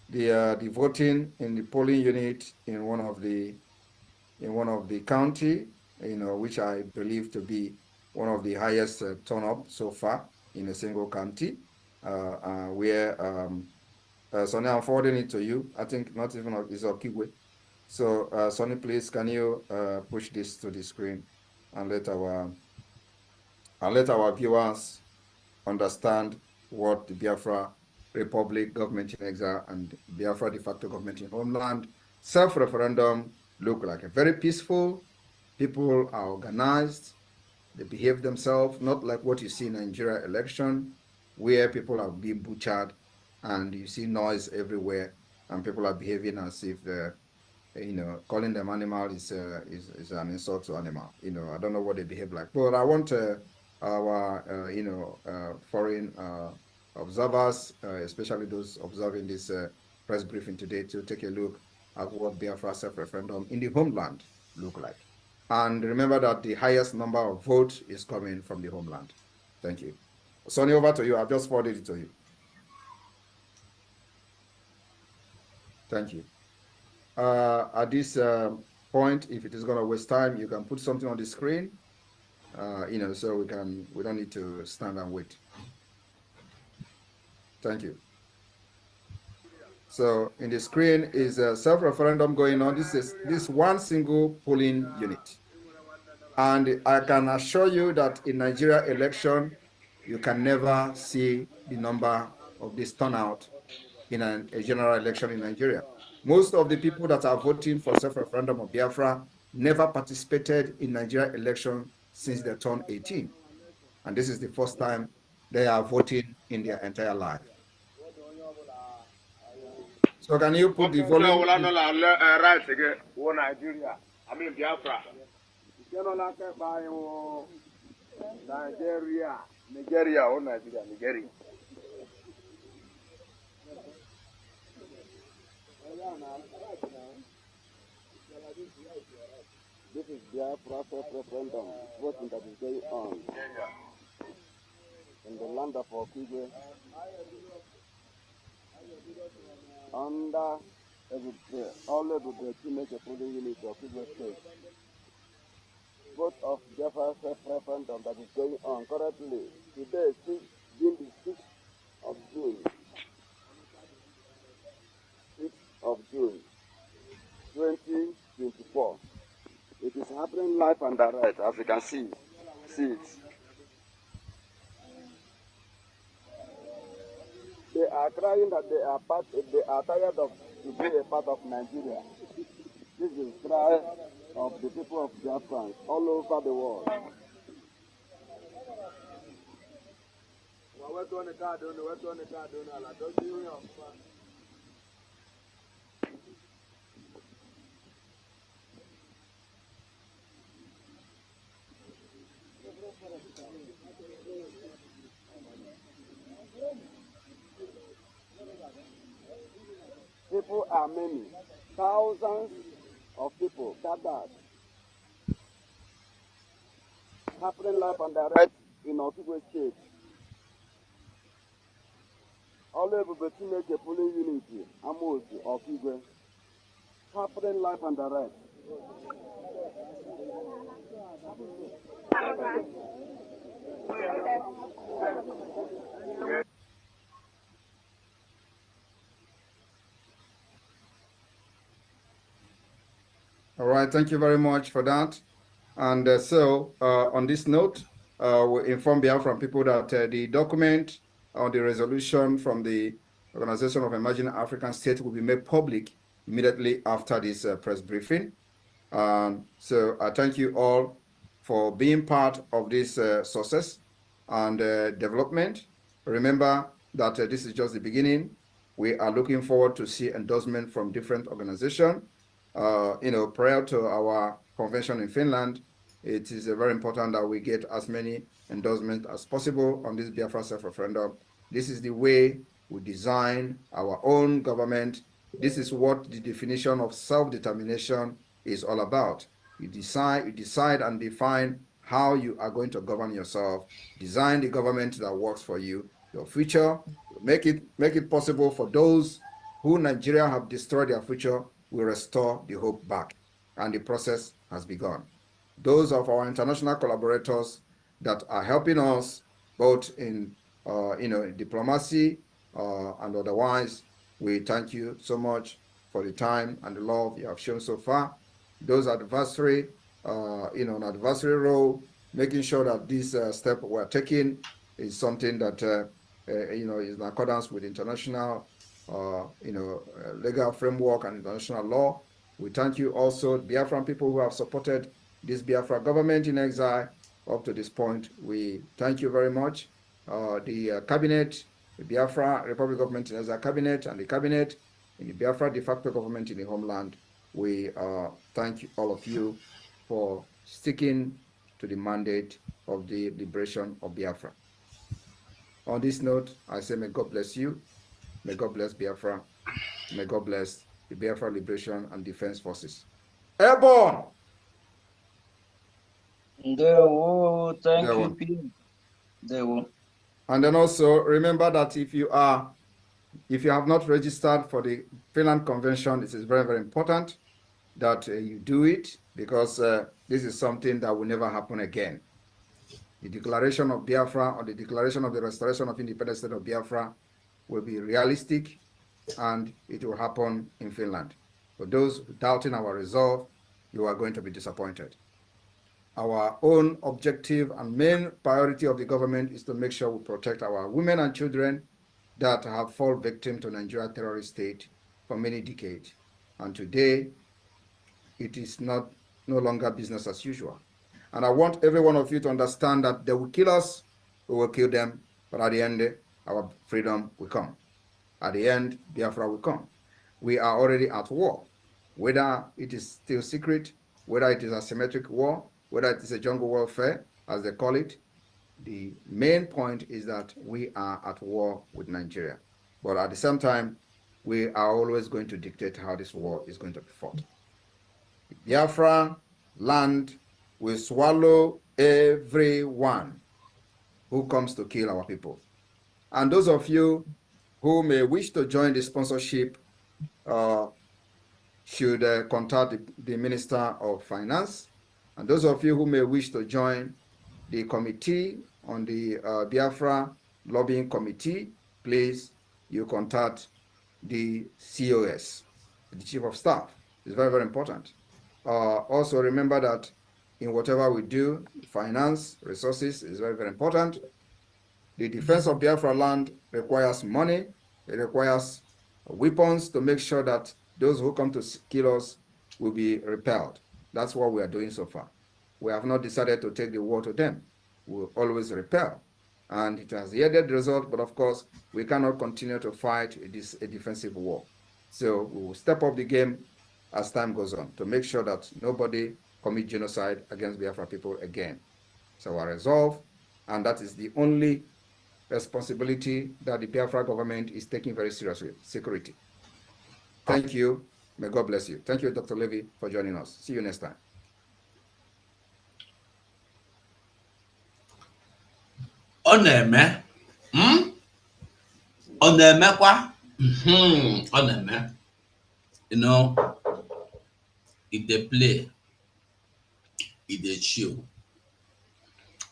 the voting in the polling unit in one of the county, which I believe to be one of the highest turn-up so far in a single county, where Sonny, I'm forwarding it to you. I think not even is Okigwe. So Sonny, please, can you push this to the screen and let our viewers understand what the Biafra Republic Government in Exile and Biafra de facto government in homeland self-referendum look like. A very peaceful, people are organized, they behave themselves, not like what you see in Nigeria election, where people are being butchered and you see noise everywhere and people are behaving as if calling them animal is an insult to animal. I don't know what they behave like. But I want our foreign observers, especially those observing this press briefing today, to take a look at what Biafra self-referendum in the homeland look like. And remember that the highest number of votes is coming from the homeland. Thank you. Sonny, over to you. I've just forwarded it to you. Thank you. At this point, if it is going to waste time, you can put something on the screen, so we don't need to stand and wait. Thank you. So in the screen is a self-referendum going on. This one single polling unit. And I can assure you that in Nigeria election, you can never see the number of this turnout in a general election in Nigeria. Most of the people that are voting for self-referendum of Biafra never participated in Nigeria election since they turned 18. And this is the first time they are voting in their entire life. So can you put the volume? Nigeria, I mean Biafra. Nigeria or Nigeria. This is Biafra self-referendum voting that is going on in the land of Okigwe, under all of the Chineke polling unit of Okigwe State. Vote of Biafra self-referendum that is going on currently. Today, being the 6th of June. 6th of June, 2024. It is happening live and direct, as you can see it. They are crying that they are tired of to be a part of Nigeria. This is the cry of the people of Biafran all over the world. People are many, thousands of people gathered, happening live and direct in Okigwe State. All over the Chineke polling unity, Amos Okigwe, happening live and direct. All right, thank you very much for that. And on this note, we inform Biafran people that the document on the resolution from the Organization of Emerging African States will be made public immediately after this press briefing. So I thank you all for being part of this success and development. Remember that this is just the beginning. We are looking forward to see endorsement from different organizations. Prior to our convention in Finland, it is very important that we get as many endorsements as possible on this Biafra self-referendum. This is the way we design our own government. This is what the definition of self-determination is all about. You decide and define how you are going to govern yourself. Design the government that works for you, your future. Make it possible for those who Nigeria have destroyed their future. We restore the hope back, and the process has begun. Those of our international collaborators that are helping us both in diplomacy and otherwise, we thank you so much for the time and the love you have shown so far. Those adversary, an adversary role, making sure that this step we're taking is something that is in accordance with international legal framework and international law. We thank you also, Biafran people who have supported this Biafra government in exile up to this point. We thank you very much. The cabinet, the Biafra Republic Government in exile cabinet, and the cabinet in the Biafra de facto government in the homeland. We thank all of you for sticking to the mandate of the liberation of Biafra. On this note, I say may God bless you. May God bless Biafra. May God bless the Biafra Liberation and Defense Forces. Airborne! Thank you, PM. And then also remember that if you have not registered for the Finland Convention, it is very, very important that you do it, because this is something that will never happen again. The declaration of Biafra, or the declaration of the restoration of independent state of Biafra, will be realistic, and it will happen in Finland. For those doubting our resolve, you are going to be disappointed. Our own objective and main priority of the government is to make sure we protect our women and children that have fallen victim to Nigeria terrorist state for many decades. And today, it is no longer business as usual. And I want every one of you to understand that they will kill us, we will kill them, but at the end, our freedom will come. At the end, Biafra will come. We are already at war, whether it is still secret, whether it is a symmetric war, whether it is a jungle warfare, as they call it. The main point is that we are at war with Nigeria. But at the same time, we are always going to dictate how this war is going to be fought. Biafra land will swallow everyone who comes to kill our people. And those of you who may wish to join the sponsorship should contact the Minister of Finance. And those of you who may wish to join the committee on the Biafra lobbying committee, please, you contact the COS, the Chief of Staff. It's very, very important. Also remember that in whatever we do, finance, resources is very, very important. The defense of Biafra land requires money. It requires weapons to make sure that those who come to kill us will be repelled. That's what we are doing so far. We have not decided to take the war to them. We will always repel. And it has yielded the result, but of course, we cannot continue to fight a defensive war. So we will step up the game as time goes on to make sure that nobody commit genocide against Biafra people again. So our resolve, and that is the only responsibility that the Biafra government is taking very seriously, security. Thank you. May God bless you. Thank you, Dr. Levy, for joining us. See you next time. Oneme. Oneme kwa? Oneme. You know, if they play, if they chill.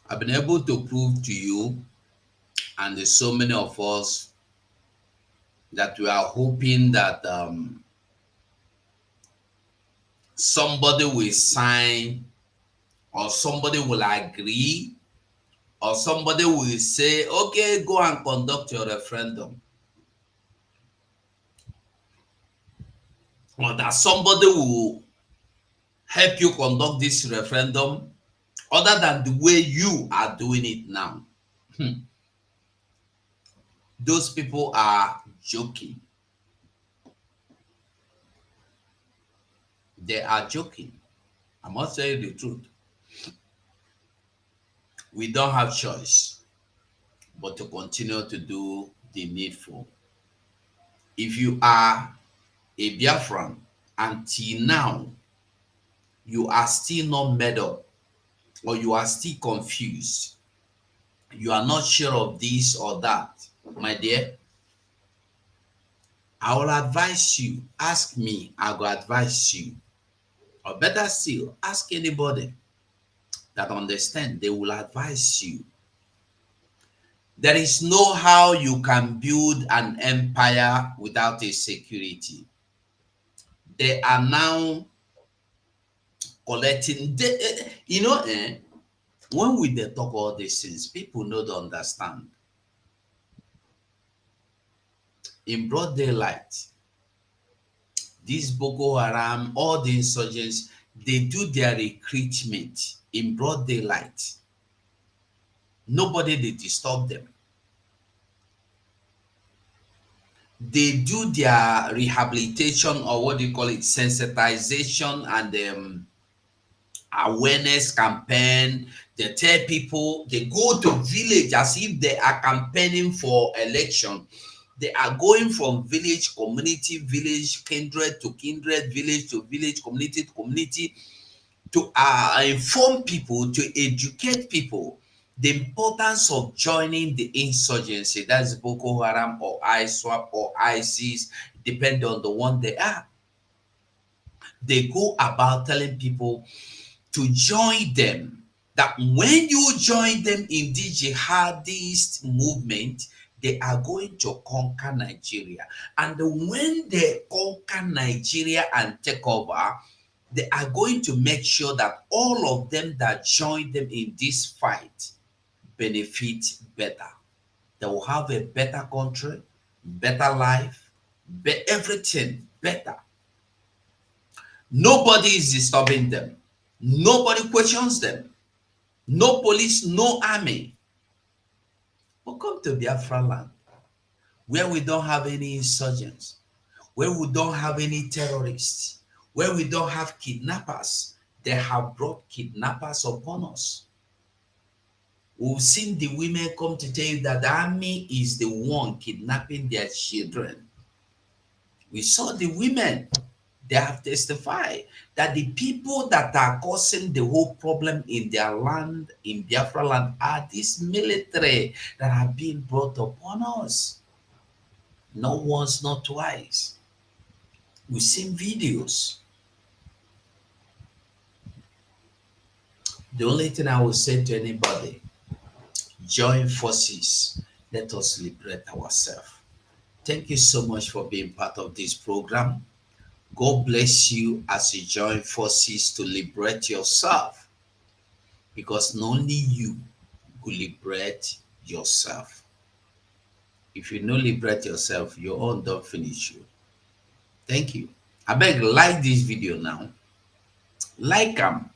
I've been able to prove to you, and there's so many of us, that we are hoping that somebody will sign or somebody will agree or somebody will say, okay, go and conduct your referendum, or that somebody will help you conduct this referendum other than the way you are doing it now. Those people are joking. They are joking. I must tell you the truth. We don't have choice but to continue to do the needful. If you are a Biafran, until now, you are still not made up, or you are still confused, you are not sure of this or that, my dear, I will advise you, ask me, I will advise you. Or better still, ask anybody that understand, they will advise you. There is no how you can build an empire without a security. They are now collecting, when we dey talk all these things, people no dey understand. In broad daylight, these Boko Haram, all the insurgents, they do their recruitment in broad daylight. Nobody they disturb them. They do their rehabilitation, or what do you call it, sensitization and awareness campaign. They tell people, they go to village as if they are campaigning for election. They are going from village, community, village, kindred to kindred, village to village, community to community, to inform people, to educate people the importance of joining the insurgency. That's Boko Haram or ISWAP or ISIS, depending on the one they are. They go about telling people to join them, that when you join them in the jihadist movement, they are going to conquer Nigeria. And when they conquer Nigeria and take over, they are going to make sure that all of them that join them in this fight benefit better. They will have a better country, better life, everything better. Nobody is disturbing them. Nobody questions them. No police, no army. But come to Biafra land, where we don't have any insurgents, where we don't have any terrorists, where we don't have kidnappers. They have brought kidnappers upon us. We've seen the women come to tell you that the army is the one kidnapping their children. We saw the women. They have testified that the people that are causing the whole problem in their land, in Biafra land, are this military that have been brought upon us. Not once, not twice. We've seen videos. The only thing I will say to anybody, join forces. Let us liberate ourselves. Thank you so much for being part of this program. God bless you as you join forces to liberate yourself, because not only you will liberate yourself. If you don't liberate yourself, your own don't finish you. Thank you. I beg, like this video now. Like them.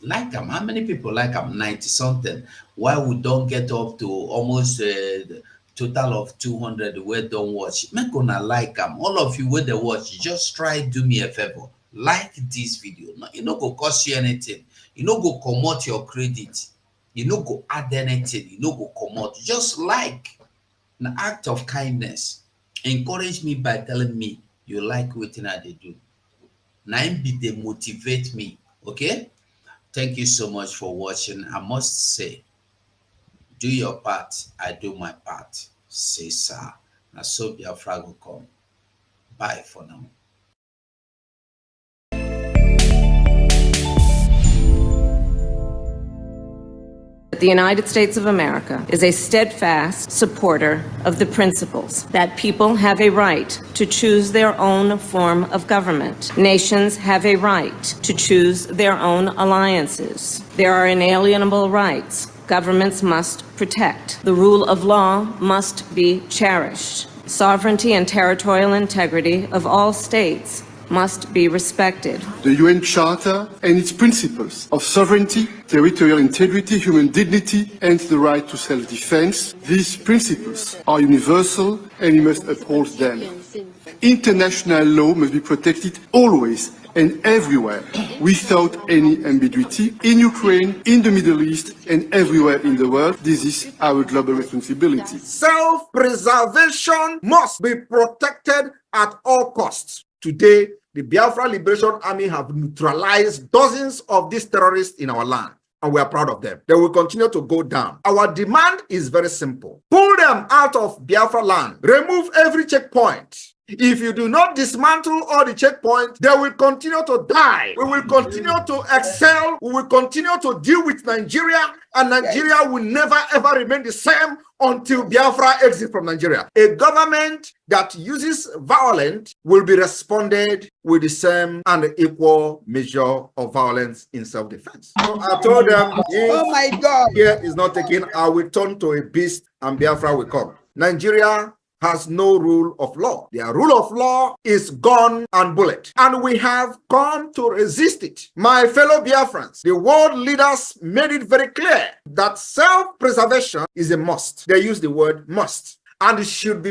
Like them. How many people like them? 90 something. Why we don't get up to almost total of 200 we don't watch? Make una like them. All of you where they watch, just try do me a favor. Like this video. No, it no go cost you anything. You no go comot your credit. You no go add anything. You no go comot. Just like an act of kindness. Encourage me by telling me you like what I do. Now they motivate me. Okay? Thank you so much for watching. I must say, do your part, I do my part. Say sir. Now so Biafra go come. Bye for now. The United States of America is a steadfast supporter of the principles that people have a right to choose their own form of government. Nations have a right to choose their own alliances. There are inalienable rights governments must protect. The rule of law must be cherished. Sovereignty and territorial integrity of all states must be respected. The UN Charter and its principles of sovereignty, territorial integrity, human dignity, and the right to self-defense, these principles are universal and we must uphold them. International law must be protected always and everywhere, without any ambiguity, in Ukraine, in the Middle East, and everywhere in the world. This is our global responsibility. Self-preservation must be protected at all costs. Today, the Biafra Liberation Army have neutralized dozens of these terrorists in our land, and we are proud of them. They will continue to go down. Our demand is very simple. Pull them out of Biafra land. Remove every checkpoint. If you do not dismantle all the checkpoints, they will continue to die. We will continue to excel. We will continue to deal with Nigeria, and Nigeria will never ever remain the same until Biafra exits from Nigeria. A government that uses violence will be responded with the same and equal measure of violence in self-defense. So I told them, oh my God, care is not taken, I will turn to a beast and Biafra will come. Nigeria has no rule of law. Their rule of law is gun and bullet. And we have come to resist it. My fellow Biafrans, the world leaders made it very clear that self-preservation is a must. They use the word must. And it should be